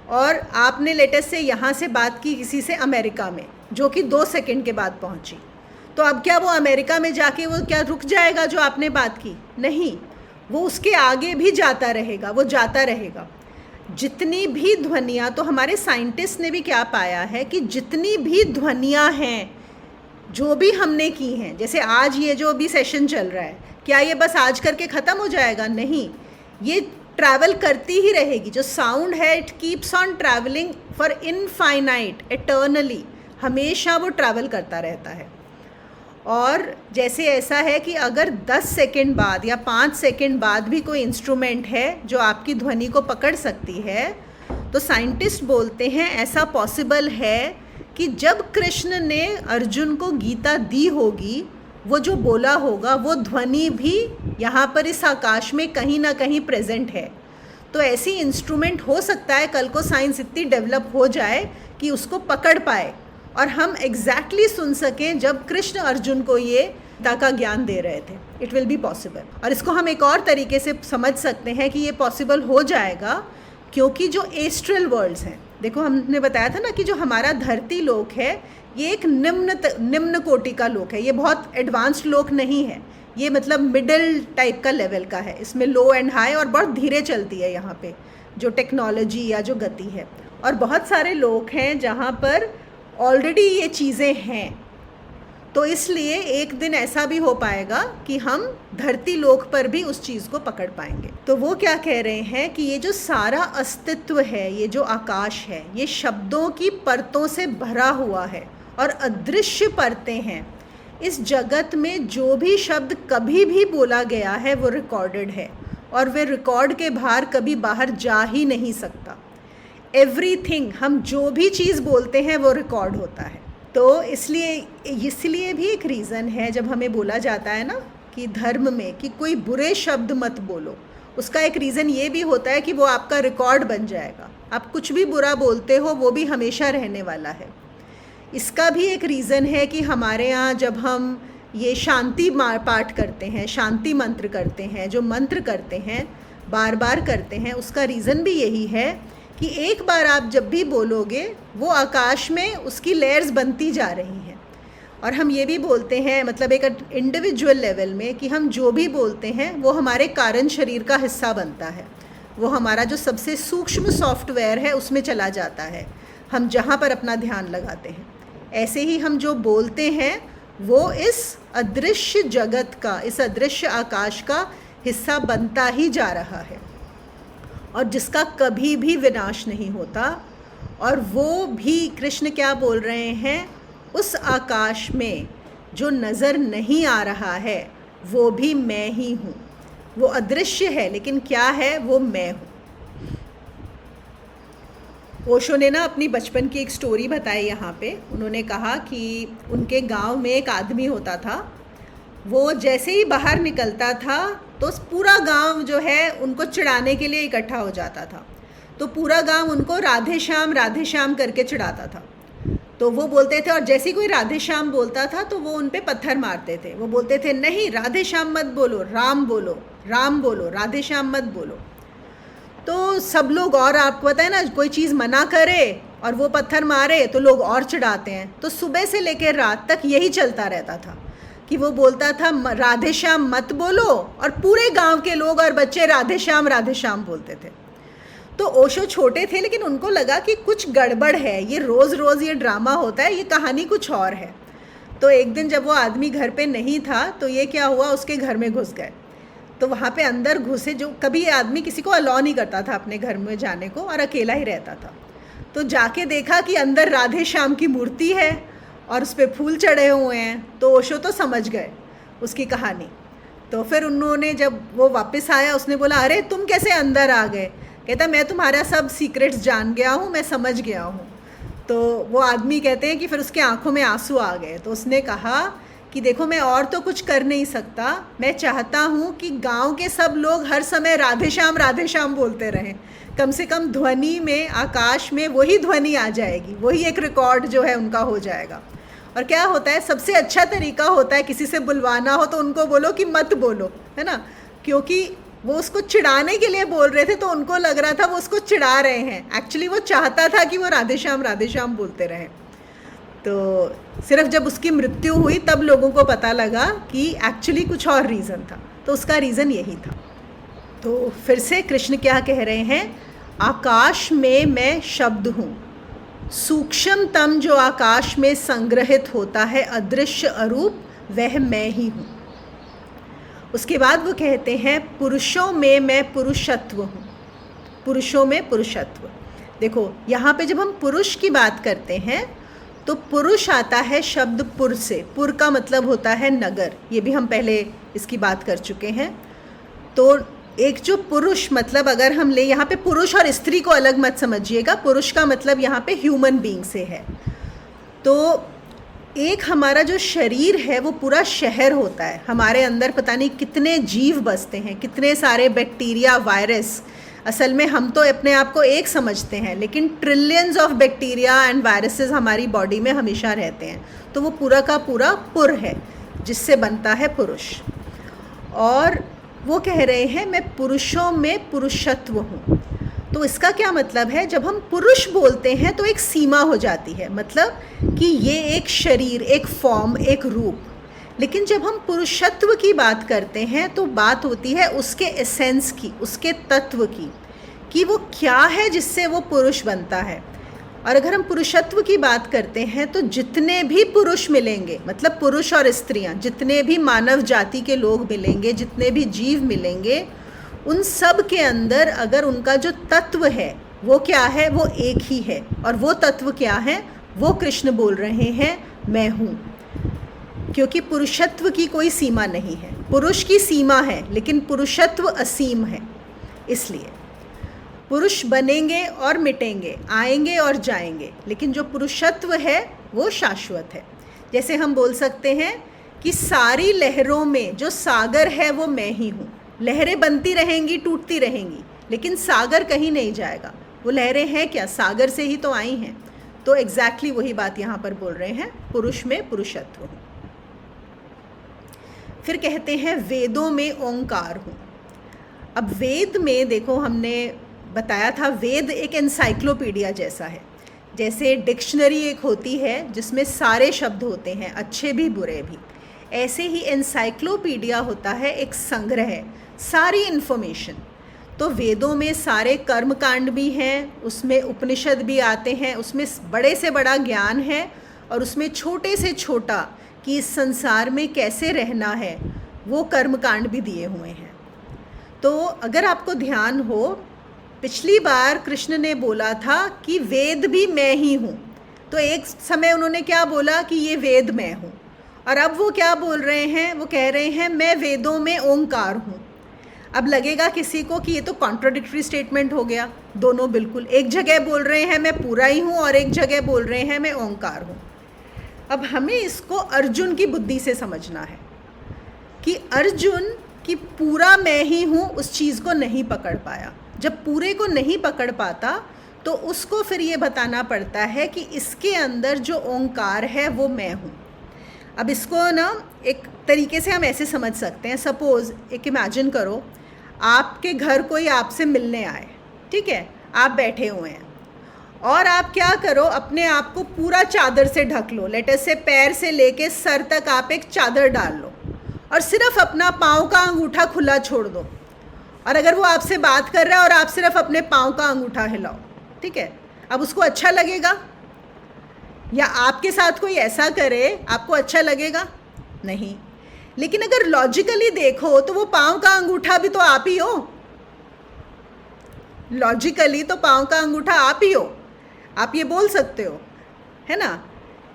और आपने लेटेस्ट से यहाँ से बात की किसी से अमेरिका में, जो कि 2 सेकंड के बाद पहुंची, तो अब क्या वो अमेरिका में जाके वो क्या रुक जाएगा जो आपने बात की? नहीं, वो उसके आगे भी जाता रहेगा, वो जाता रहेगा। जितनी भी ध्वनियाँ, तो हमारे साइंटिस्ट ने भी क्या पाया है कि जितनी भी ध्वनियाँ हैं जो भी हमने की हैं, जैसे आज ये जो भी सेशन चल रहा है, क्या ये बस आज करके ख़त्म हो जाएगा? नहीं, ये ट्रैवल करती ही रहेगी। जो साउंड है, it keeps on travelling for infinite, eternally, हमेशा वो ट्रैवल करता रहता है। और जैसे ऐसा है कि अगर 10 सेकंड बाद या 5 सेकंड बाद भी कोई इंस्ट्रूमेंट है जो आपकी ध्वनि को पकड़ सकती है, तो साइंटिस्ट बोलते हैं ऐसा पॉसिबल है कि जब कृष्ण ने अर्जुन को गीता दी होगी, वो जो बोला होगा वो ध्वनि भी यहाँ पर इस आकाश में कहीं ना कहीं प्रेजेंट है। तो ऐसी इंस्ट्रूमेंट हो सकता है कल को साइंस इतनी डेवलप हो जाए कि उसको पकड़ पाए और हम एग्जैक्टली सुन सकें जब कृष्ण अर्जुन को ये गीता का ज्ञान दे रहे थे। It will be possible. और इसको हम एक और तरीके से समझ सकते हैं कि ये पॉसिबल हो जाएगा क्योंकि जो एस्ट्रल वर्ल्ड्स हैं, देखो हमने बताया था ना कि जो हमारा धरती लोक है ये एक निम्न कोटि का लोक है, ये बहुत एडवांस्ड लोक नहीं है, ये मतलब मिडिल टाइप का लेवल का है। इसमें लो एंड हाई और बहुत धीरे चलती है यहाँ पे जो टेक्नोलॉजी या जो गति है। और बहुत सारे लोग हैं जहाँ पर ऑलरेडी ये चीज़ें हैं, तो इसलिए एक दिन ऐसा भी हो पाएगा कि हम धरती लोक पर भी उस चीज़ को पकड़ पाएंगे। तो वो क्या कह रहे हैं कि ये जो सारा अस्तित्व है, ये जो आकाश है, ये शब्दों की परतों से भरा हुआ है और अदृश्य परतें हैं। इस जगत में जो भी शब्द कभी भी बोला गया है वो रिकॉर्डेड है और वे रिकॉर्ड के बाहर कभी बाहर जा ही नहीं सकता। एवरीथिंग, हम जो भी चीज़ बोलते हैं वो रिकॉर्ड होता है। तो इसलिए भी एक रीज़न है जब हमें बोला जाता है ना कि धर्म में कि कोई बुरे शब्द मत बोलो, उसका एक रीज़न ये भी होता है कि वो आपका रिकॉर्ड बन जाएगा। आप कुछ भी बुरा बोलते हो वो भी हमेशा रहने वाला है। इसका भी एक रीज़न है कि हमारे यहाँ जब हम ये शांति पाठ करते हैं, शांति मंत्र करते हैं, जो मंत्र करते हैं बार बार करते हैं, उसका रीज़न भी यही है कि एक बार आप जब भी बोलोगे वो आकाश में उसकी लेयर्स बनती जा रही हैं। और हम ये भी बोलते हैं, मतलब एक इंडिविजुअल लेवल में, कि हम जो भी बोलते हैं वो हमारे कारण शरीर का हिस्सा बनता है, वो हमारा जो सबसे सूक्ष्म सॉफ्टवेयर है उसमें चला जाता है, हम जहाँ पर अपना ध्यान लगाते हैं। ऐसे ही हम जो बोलते हैं वो इस अदृश्य जगत का, इस अदृश्य आकाश का हिस्सा बनता ही जा रहा है और जिसका कभी भी विनाश नहीं होता। और वो भी कृष्ण क्या बोल रहे हैं, उस आकाश में जो नज़र नहीं आ रहा है वो भी मैं ही हूँ। वो अदृश्य है लेकिन क्या है, वो मैं हूँ। ओशो ने ना अपनी बचपन की एक स्टोरी बताई यहाँ पे। उन्होंने कहा कि उनके गांव में एक आदमी होता था, वो जैसे ही बाहर निकलता था तो पूरा गांव जो है उनको चिढ़ाने के लिए इकट्ठा हो जाता था। तो पूरा गांव उनको राधे श्याम करके चिढ़ाता था। तो वो बोलते थे, और जैसे ही कोई राधे श्याम बोलता था तो वो उन पे पत्थर मारते थे। वो बोलते थे नहीं, राधे श्याम मत बोलो, राम बोलो। राम बोलो, राधे श्याम मत बोलो। तो सब लोग, और आपको पता है ना, कोई चीज़ मना करे और वो पत्थर मारे तो लोग और चिढ़ाते हैं। तो सुबह से लेकर रात तक यही चलता रहता था कि वो बोलता था राधे श्याम मत बोलो, और पूरे गांव के लोग और बच्चे राधे श्याम बोलते थे। तो ओशो छोटे थे, लेकिन उनको लगा कि कुछ गड़बड़ है, ये रोज़ रोज़ ये ड्रामा होता है, ये कहानी कुछ और है। तो एक दिन जब वो आदमी घर पे नहीं था तो ये क्या हुआ, उसके घर में घुस गए। तो वहाँ पे अंदर घुसे, जो कभी ये आदमी किसी को अलाउ नहीं करता था अपने घर में जाने को, और अकेला ही रहता था। तो जाके देखा कि अंदर राधे श्याम की मूर्ति है और उस पर फूल चढ़े हुए हैं। तो ओशो तो समझ गए उसकी कहानी। तो फिर उन्होंने, जब वो वापस आया, उसने बोला अरे तुम कैसे अंदर आ गए? कहता मैं तुम्हारा सब सीक्रेट्स जान गया हूँ, मैं समझ गया हूँ। तो वो आदमी कहते हैं कि फिर उसके आंखों में आंसू आ गए। तो उसने कहा कि देखो मैं और तो कुछ कर नहीं सकता, मैं चाहता हूँ कि गांव के सब लोग हर समय राधे श्याम बोलते रहें। कम से कम ध्वनि में, आकाश में वही ध्वनि आ जाएगी, वही एक रिकॉर्ड जो है उनका हो जाएगा। और क्या होता है, सबसे अच्छा तरीका होता है किसी से बुलवाना हो तो उनको बोलो कि मत बोलो, है ना, क्योंकि वो उसको चिढ़ाने के लिए बोल रहे थे तो उनको लग रहा था वो उसको चिढ़ा रहे हैं। एक्चुअली वो चाहता था कि वो राधे श्याम बोलते रहें। तो सिर्फ जब उसकी मृत्यु हुई तब लोगों को पता लगा कि एक्चुअली कुछ और रीज़न था। तो उसका रीज़न यही था। तो फिर से कृष्ण क्या कह रहे हैं, आकाश में मैं शब्द हूँ, सूक्ष्मतम जो आकाश में संग्रहित होता है अदृश्य अरूप, वह मैं ही हूँ। उसके बाद वो कहते हैं पुरुषों में मैं पुरुषत्व हूँ, पुरुषों में पुरुषत्व। देखो यहाँ पे जब हम पुरुष की बात करते हैं तो पुरुष आता है शब्द पुर से। पुर का मतलब होता है नगर, ये भी हम पहले इसकी बात कर चुके हैं। तो एक जो पुरुष मतलब अगर हम ले, यहाँ पे पुरुष और स्त्री को अलग मत समझिएगा, पुरुष का मतलब यहाँ पे ह्यूमन बीइंग से है। तो एक हमारा जो शरीर है वो पूरा शहर होता है, हमारे अंदर पता नहीं कितने जीव बसते हैं, कितने सारे बैक्टीरिया, वायरस। असल में हम तो अपने आप को एक समझते हैं, लेकिन trillions of bacteria and viruses हमारी बॉडी में हमेशा रहते हैं। तो वो पूरा का पूरा पुर है जिससे बनता है पुरुष। और वो कह रहे हैं मैं पुरुषों में पुरुषत्व हूँ। तो इसका क्या मतलब है, जब हम पुरुष बोलते हैं तो एक सीमा हो जाती है, मतलब कि ये एक शरीर, एक फॉर्म, एक रूप। लेकिन जब हम पुरुषत्व की बात करते हैं तो बात होती है उसके एसेंस की, उसके तत्व की, कि वो क्या है जिससे वो पुरुष बनता है। और अगर हम पुरुषत्व की बात करते हैं तो जितने भी पुरुष मिलेंगे, मतलब पुरुष और स्त्रियां, जितने भी मानव जाति के लोग मिलेंगे, जितने भी जीव मिलेंगे, उन सब के अंदर अगर उनका जो तत्व है वो क्या है, वो एक ही है। और वो तत्व क्या है, वो कृष्ण बोल रहे हैं मैं हूँ। क्योंकि पुरुषत्व की कोई सीमा नहीं है, पुरुष की सीमा है लेकिन पुरुषत्व असीम है। इसलिए पुरुष बनेंगे और मिटेंगे, आएंगे और जाएंगे, लेकिन जो पुरुषत्व है वो शाश्वत है। जैसे हम बोल सकते हैं कि सारी लहरों में जो सागर है वो मैं ही हूँ। लहरें बनती रहेंगी, टूटती रहेंगी, लेकिन सागर कहीं नहीं जाएगा। वो लहरें हैं क्या, सागर से ही तो आई हैं। तो एग्जैक्टली वही बात यहाँ पर बोल रहे हैं, पुरुष में पुरुषत्व हूँ। फिर कहते हैं वेदों में ओंकार हूँ। अब वेद में देखो, हमने बताया था वेद एक एनसाइक्लोपीडिया जैसा है। जैसे डिक्शनरी एक होती है जिसमें सारे शब्द होते हैं, अच्छे भी बुरे भी, ऐसे ही एनसाइक्लोपीडिया होता है एक संग्रह, सारी इन्फॉर्मेशन। तो वेदों में सारे कर्मकांड भी हैं, उसमें उपनिषद भी आते हैं, उसमें बड़े से बड़ा ज्ञान है और उसमें छोटे से छोटा कि इस संसार में कैसे रहना है वो कर्मकांड भी दिए हुए हैं। तो अगर आपको ध्यान हो, पिछली बार कृष्ण ने बोला था कि वेद भी मैं ही हूँ। तो एक समय उन्होंने क्या बोला कि ये वेद मैं हूँ, और अब वो क्या बोल रहे हैं, वो कह रहे हैं मैं वेदों में ओंकार हूँ। अब लगेगा किसी को कि ये तो कॉन्ट्राडिक्टरी स्टेटमेंट हो गया, दोनों बिल्कुल एक जगह बोल रहे हैं मैं पूरा ही हूँ और एक जगह बोल रहे हैं मैं ओंकार हूँ। अब हमें इसको अर्जुन की बुद्धि से समझना है कि अर्जुन की पूरा मैं ही हूँ उस चीज़ को नहीं पकड़ पाया। जब पूरे को नहीं पकड़ पाता तो उसको फिर ये बताना पड़ता है कि इसके अंदर जो ओंकार है वो मैं हूँ। अब इसको ना एक तरीके से हम ऐसे समझ सकते हैं, सपोज़ एक इमेजिन करो आपके घर कोई आपसे मिलने आए, ठीक है, आप बैठे हुए हैं और आप क्या करो, अपने आप को पूरा चादर से ढक लो, लेटेस्ट से पैर से लेके सर तक आप एक चादर डाल लो और सिर्फ अपना पाँव का अंगूठा खुला छोड़ दो। और अगर वो आपसे बात कर रहा है और आप सिर्फ अपने पाँव का अंगूठा हिलाओ, ठीक है, अब उसको अच्छा लगेगा? या आपके साथ कोई ऐसा करे, आपको अच्छा लगेगा? नहीं। लेकिन अगर लॉजिकली देखो तो वो पाँव का अंगूठा भी तो आप ही हो, लॉजिकली तो पाँव का अंगूठा आप ही हो, आप ये बोल सकते हो, है ना।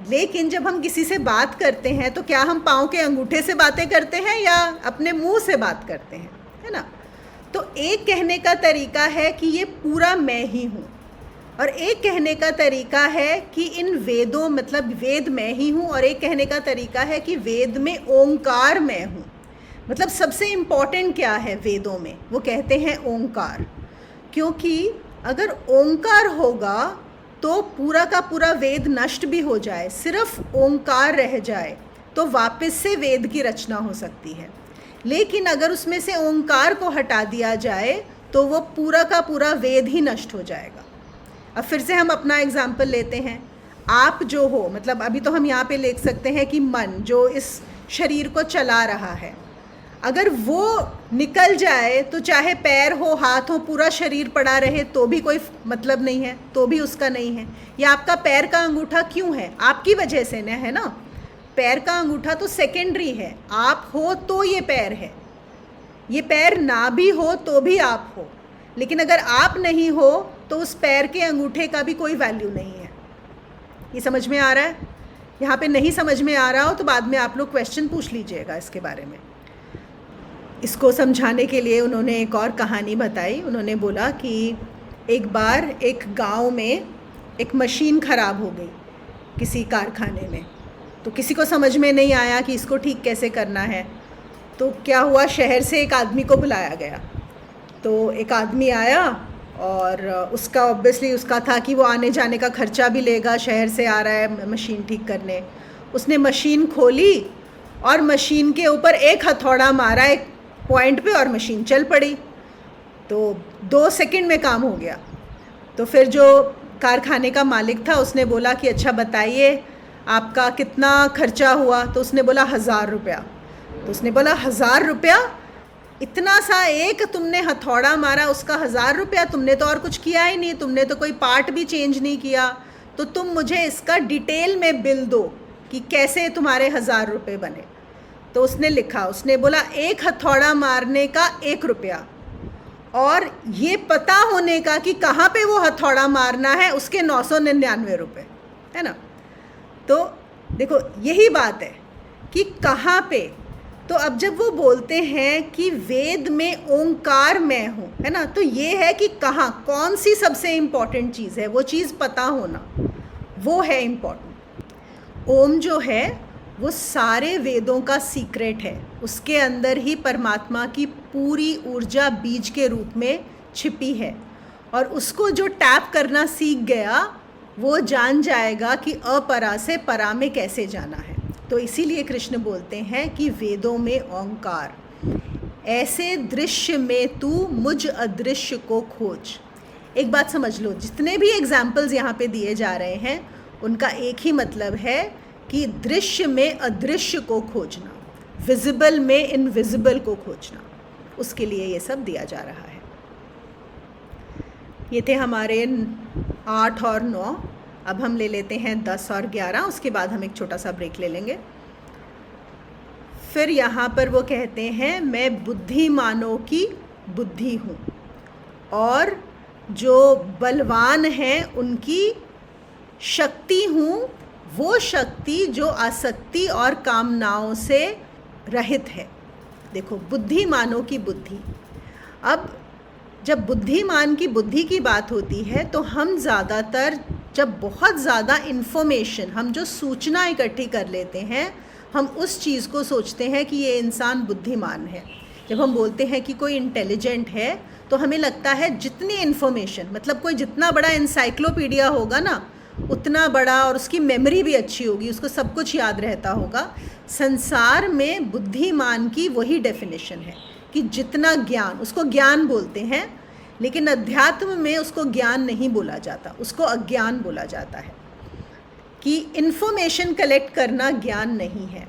लेकिन जब हम किसी से बात करते हैं तो क्या हम पाँव के अंगूठे से बातें करते हैं या अपने मुंह से बात करते हैं, है ना। तो एक कहने का तरीका है कि ये पूरा मैं ही हूँ, और एक कहने का तरीका है कि इन वेदों, मतलब वेद मैं ही हूँ, और एक कहने का तरीका है कि वेद में ओंकार मैं हूँ। मतलब सबसे इम्पॉर्टेंट क्या है वेदों में, वो कहते हैं ओंकार, क्योंकि अगर ओंकार होगा तो पूरा का पूरा वेद नष्ट भी हो जाए, सिर्फ ओंकार रह जाए तो वापस से वेद की रचना हो सकती है। लेकिन अगर उसमें से ओंकार को हटा दिया जाए तो वो पूरा का पूरा वेद ही नष्ट हो जाएगा। अब फिर से हम अपना एग्जाम्पल लेते हैं। आप जो हो, मतलब अभी तो हम यहाँ पे लिख सकते हैं कि मन जो इस शरीर को चला रहा है, अगर वो निकल जाए तो चाहे पैर हो, हाथ हो, पूरा शरीर पड़ा रहे तो भी कोई मतलब नहीं है, तो भी उसका नहीं है। या आपका पैर का अंगूठा क्यों है? आपकी वजह से ना, है ना। पैर का अंगूठा तो सेकेंडरी है, आप हो तो ये पैर है, ये पैर ना भी हो तो भी आप हो। लेकिन अगर आप नहीं हो तो उस पैर के अंगूठे का भी कोई वैल्यू नहीं है। ये समझ में आ रहा है? यहाँ पे नहीं समझ में आ रहा हो तो बाद में आप लोग क्वेश्चन पूछ लीजिएगा इसके बारे में। इसको समझाने के लिए उन्होंने एक और कहानी बताई। उन्होंने बोला कि एक बार एक गांव में एक मशीन ख़राब हो गई किसी कारखाने में, तो किसी को समझ में नहीं आया कि इसको ठीक कैसे करना है। तो क्या हुआ, शहर से एक आदमी को बुलाया गया। तो एक आदमी आया और उसका ऑब्वियसली उसका था कि वो आने जाने का खर्चा भी लेगा, शहर से आ रहा है मशीन ठीक करने। उसने मशीन खोली और मशीन के ऊपर एक हथौड़ा मारा एक पॉइंट पे और मशीन चल पड़ी। तो 2 सेकंड में काम हो गया। तो फिर जो कारखाने का मालिक था उसने बोला कि अच्छा बताइए आपका कितना खर्चा हुआ। तो उसने बोला 1000 रुपया। तो उसने बोला 1000 रुपया, इतना सा एक तुमने हथौड़ा मारा उसका 1000 रुपया, तुमने तो और कुछ किया ही नहीं, तुमने तो कोई पार्ट भी चेंज नहीं किया, तो तुम मुझे इसका डिटेल में बिल दो कि कैसे तुम्हारे 1000 रुपये बने। तो उसने लिखा, उसने बोला एक हथौड़ा मारने का 1 रुपया, और ये पता होने का कि कहाँ पे वो हथौड़ा मारना है उसके 999 रुपये, है ना। तो देखो यही बात है कि कहाँ पे। तो अब जब वो बोलते हैं कि वेद में ओंकार मैं हूँ, है ना, तो ये है कि कहाँ, कौन सी सबसे इम्पॉर्टेंट चीज़ है, वो चीज़ पता होना, वो है इम्पॉर्टेंट। ओम जो है वो सारे वेदों का सीक्रेट है, उसके अंदर ही परमात्मा की पूरी ऊर्जा बीज के रूप में छिपी है, और उसको जो टैप करना सीख गया वो जान जाएगा कि अपरा से परा में कैसे जाना है। तो इसीलिए कृष्ण बोलते हैं कि वेदों में ओंकार, ऐसे दृश्य में तू मुझ अदृश्य को खोज। एक बात समझ लो, जितने भी एग्जाम्पल्स यहाँ पे दिए जा रहे हैं उनका एक ही मतलब है कि दृश्य में अदृश्य को खोजना, विजिबल में इनविजिबल को खोजना, उसके लिए ये सब दिया जा रहा है। ये थे हमारे 8 और 9। अब हम ले लेते हैं 10 और 11, उसके बाद हम एक छोटा सा ब्रेक ले लेंगे। फिर यहाँ पर वो कहते हैं मैं बुद्धिमानों की बुद्धि हूँ, और जो बलवान हैं उनकी शक्ति हूँ, वो शक्ति जो आसक्ति और कामनाओं से रहित है। देखो, बुद्धिमानों की बुद्धि। अब जब बुद्धिमान की बुद्धि की बात होती है तो हम ज़्यादातर जब बहुत ज़्यादा इन्फॉर्मेशन, हम जो सूचना इकट्ठी कर लेते हैं, हम उस चीज़ को सोचते हैं कि ये इंसान बुद्धिमान है। जब हम बोलते हैं कि कोई इंटेलिजेंट है तो हमें लगता है जितनी इन्फॉर्मेशन, मतलब कोई जितना बड़ा इंसाइक्लोपीडिया होगा ना, उतना बड़ा और उसकी मेमोरी भी अच्छी होगी, उसको सब कुछ याद रहता होगा। संसार में बुद्धिमान की वही डेफिनेशन है कि जितना ज्ञान, उसको ज्ञान बोलते हैं, लेकिन अध्यात्म में उसको ज्ञान नहीं बोला जाता, उसको अज्ञान बोला जाता है। कि इन्फॉर्मेशन कलेक्ट करना ज्ञान नहीं है।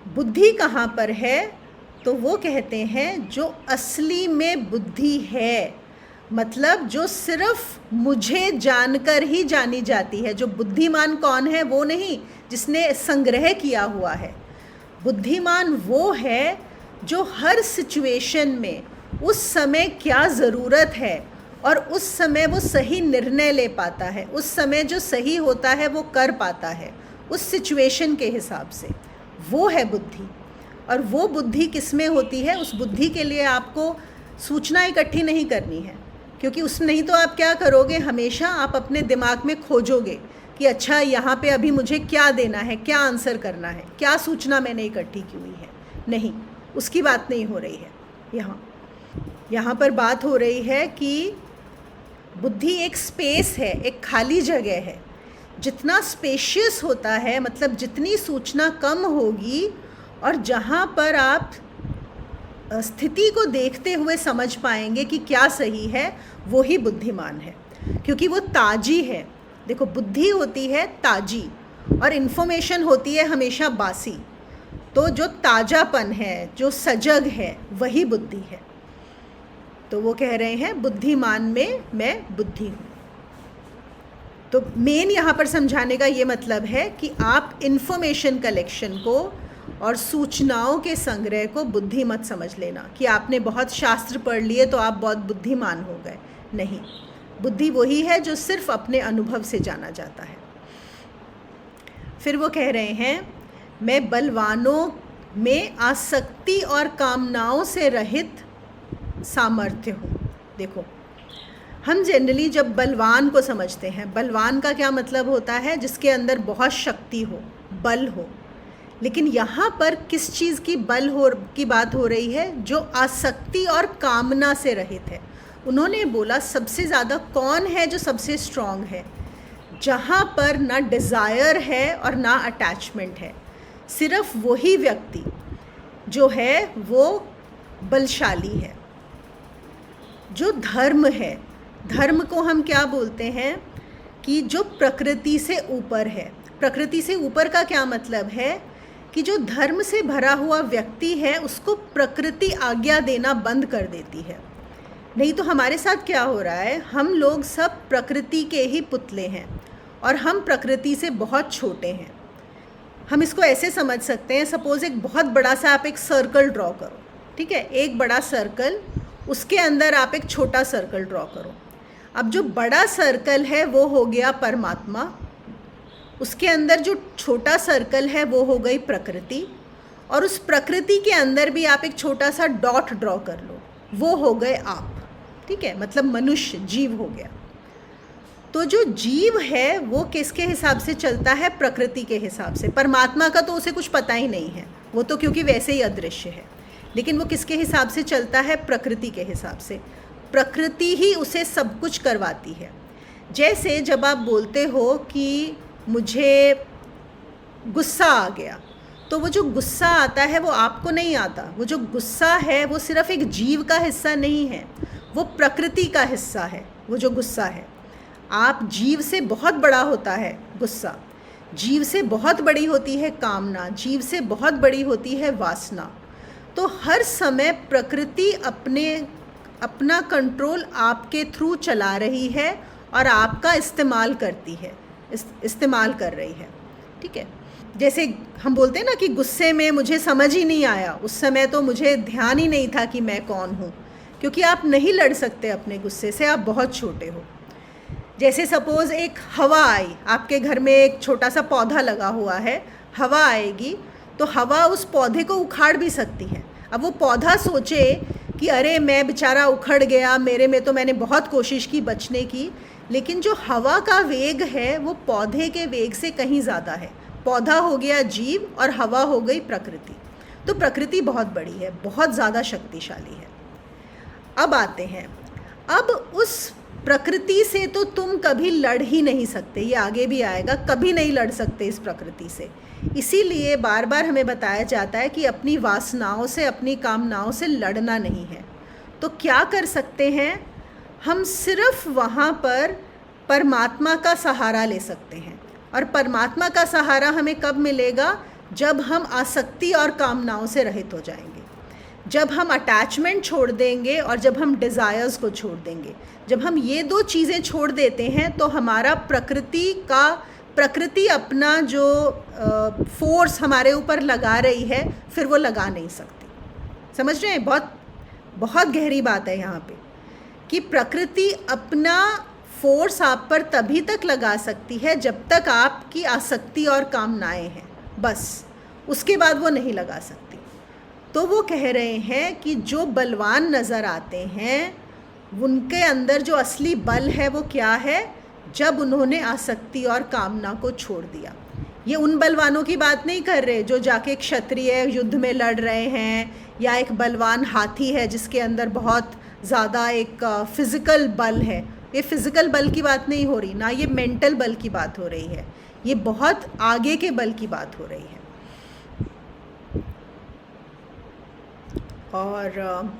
बुद्धि कहाँ पर है? तो वो कहते हैं जो असली में बुद्धि है, मतलब जो सिर्फ मुझे जानकर ही जानी जाती है। जो बुद्धिमान कौन है? वो नहीं जिसने संग्रह किया हुआ है। बुद्धिमान वो है जो हर सिचुएशन में उस समय क्या ज़रूरत है और उस समय वो सही निर्णय ले पाता है, उस समय जो सही होता है वो कर पाता है उस सिचुएशन के हिसाब से, वो है बुद्धि। और वो बुद्धि किस में होती है? उस बुद्धि के लिए आपको सूचना इकट्ठी नहीं करनी है, क्योंकि उस नहीं तो आप क्या करोगे, हमेशा आप अपने दिमाग में खोजोगे कि अच्छा यहाँ पे अभी मुझे क्या देना है, क्या आंसर करना है, क्या सूचना मैंने इकट्ठी की हुई है। नहीं, उसकी बात नहीं हो रही है। यहाँ पर बात हो रही है कि बुद्धि एक स्पेस है, एक खाली जगह है। जितना स्पेशियस होता है, मतलब जितनी सूचना कम होगी और जहाँ पर आप स्थिति को देखते हुए समझ पाएंगे कि क्या सही है, वो ही बुद्धिमान है, क्योंकि वो ताजी है। देखो, बुद्धि होती है ताजी और इन्फॉर्मेशन होती है हमेशा बासी। तो जो ताजापन है, जो सजग है, वही बुद्धि है। तो वो कह रहे हैं बुद्धिमान में मैं बुद्धि हूँ। तो मेन यहाँ पर समझाने का ये मतलब है कि आप इन्फॉर्मेशन कलेक्शन को और सूचनाओं के संग्रह को बुद्धि मत समझ लेना कि आपने बहुत शास्त्र पढ़ लिए तो आप बहुत बुद्धिमान हो गए। नहीं, बुद्धि वही है जो सिर्फ अपने अनुभव से जाना जाता है। फिर वो कह रहे हैं मैं बलवानों में आसक्ति और कामनाओं से रहित सामर्थ्य हूँ। देखो, हम जनरली जब बलवान को समझते हैं, बलवान का क्या मतलब होता है? जिसके अंदर बहुत शक्ति हो, बल हो। लेकिन यहाँ पर किस चीज़ की की बात हो रही है? जो आसक्ति और कामना से रहित है। उन्होंने बोला सबसे ज़्यादा कौन है जो सबसे स्ट्रॉन्ग है? जहाँ पर ना डिज़ायर है और ना अटैचमेंट है, सिर्फ वही व्यक्ति जो है वो बलशाली है। जो धर्म है, धर्म को हम क्या बोलते हैं कि जो प्रकृति से ऊपर है। प्रकृति से ऊपर का क्या मतलब है? कि जो धर्म से भरा हुआ व्यक्ति है उसको प्रकृति आज्ञा देना बंद कर देती है। नहीं तो हमारे साथ क्या हो रहा है, हम लोग सब प्रकृति के ही पुतले हैं और हम प्रकृति से बहुत छोटे हैं। हम इसको ऐसे समझ सकते हैं, सपोज़ एक बहुत बड़ा सा आप एक सर्कल ड्रॉ करो, ठीक है, एक बड़ा सर्कल, उसके अंदर आप एक छोटा सर्कल ड्रॉ करो। अब जो बड़ा सर्कल है वो हो गया परमात्मा, उसके अंदर जो छोटा सर्कल है वो हो गई प्रकृति, और उस प्रकृति के अंदर भी आप एक छोटा सा डॉट ड्रॉ कर लो, वो हो गए आप। ठीक है, मतलब मनुष्य, जीव हो गया। तो जो जीव है वो किसके हिसाब से चलता है? प्रकृति के हिसाब से। परमात्मा का तो उसे कुछ पता ही नहीं है, वो तो क्योंकि वैसे ही अदृश्य है। लेकिन वो किसके हिसाब से चलता है? प्रकृति के हिसाब से। प्रकृति ही उसे सब कुछ करवाती है। जैसे जब आप बोलते हो कि मुझे गुस्सा आ गया, तो वो जो गुस्सा आता है वो आपको नहीं आता। वो जो गुस्सा है वो सिर्फ एक जीव का हिस्सा नहीं है, वो प्रकृति का हिस्सा है। वो जो गुस्सा है, आप जीव से बहुत बड़ा होता है गुस्सा, जीव से बहुत बड़ी होती है कामना, जीव से बहुत बड़ी होती है वासना। तो हर समय प्रकृति अपना कंट्रोल आपके थ्रू चला रही है और आपका इस्तेमाल करती है, इस्तेमाल कर रही है। ठीक है, जैसे हम बोलते हैं ना कि गुस्से में मुझे समझ ही नहीं आया, उस समय तो मुझे ध्यान ही नहीं था कि मैं कौन हूँ, क्योंकि आप नहीं लड़ सकते अपने गुस्से से, आप बहुत छोटे हो। जैसे सपोज़ एक हवा आई, आपके घर में एक छोटा सा पौधा लगा हुआ है, हवा आएगी तो हवा उस पौधे को उखाड़ भी सकती है। अब वो पौधा सोचे कि अरे मैं बेचारा उखड़ गया, मेरे में तो मैंने बहुत कोशिश की बचने की, लेकिन जो हवा का वेग है वो पौधे के वेग से कहीं ज़्यादा है। पौधा हो गया जीव और हवा हो गई प्रकृति। तो प्रकृति बहुत बड़ी है, बहुत ज़्यादा शक्तिशाली है। अब आते हैं, अब उस प्रकृति से तो तुम कभी लड़ ही नहीं सकते, ये आगे भी आएगा, कभी नहीं लड़ सकते इस प्रकृति से। इसीलिए बार बार हमें बताया जाता है कि अपनी वासनाओं से, अपनी कामनाओं से लड़ना नहीं है। तो क्या कर सकते हैं हम? सिर्फ वहाँ पर परमात्मा का सहारा ले सकते हैं। और परमात्मा का सहारा हमें कब मिलेगा? जब हम आसक्ति और कामनाओं से रहित हो जाएंगे, जब हम अटैचमेंट छोड़ देंगे और जब हम डिज़ायर्स को छोड़ देंगे। जब हम ये दो चीज़ें छोड़ देते हैं तो हमारा प्रकृति अपना जो फोर्स हमारे ऊपर लगा रही है फिर वो लगा नहीं सकती। समझ रहे हैं? बहुत बहुत गहरी बात है यहाँ पे कि प्रकृति अपना फोर्स आप पर तभी तक लगा सकती है जब तक आपकी आसक्ति और कामनाएं हैं, बस उसके बाद वो नहीं लगा सकती। तो वो कह रहे हैं कि जो बलवान नज़र आते हैं उनके अंदर जो असली बल है वो क्या है? जब उन्होंने आसक्ति और कामना को छोड़ दिया। ये उन बलवानों की बात नहीं कर रहे जो जाके क्षत्रिय युद्ध में लड़ रहे हैं, या एक बलवान हाथी है जिसके अंदर बहुत ज़्यादा एक फिज़िकल बल है। ये फिज़िकल बल की बात नहीं हो रही ना, ये मेंटल बल की बात हो रही है, ये बहुत आगे के बल की बात हो रही है। और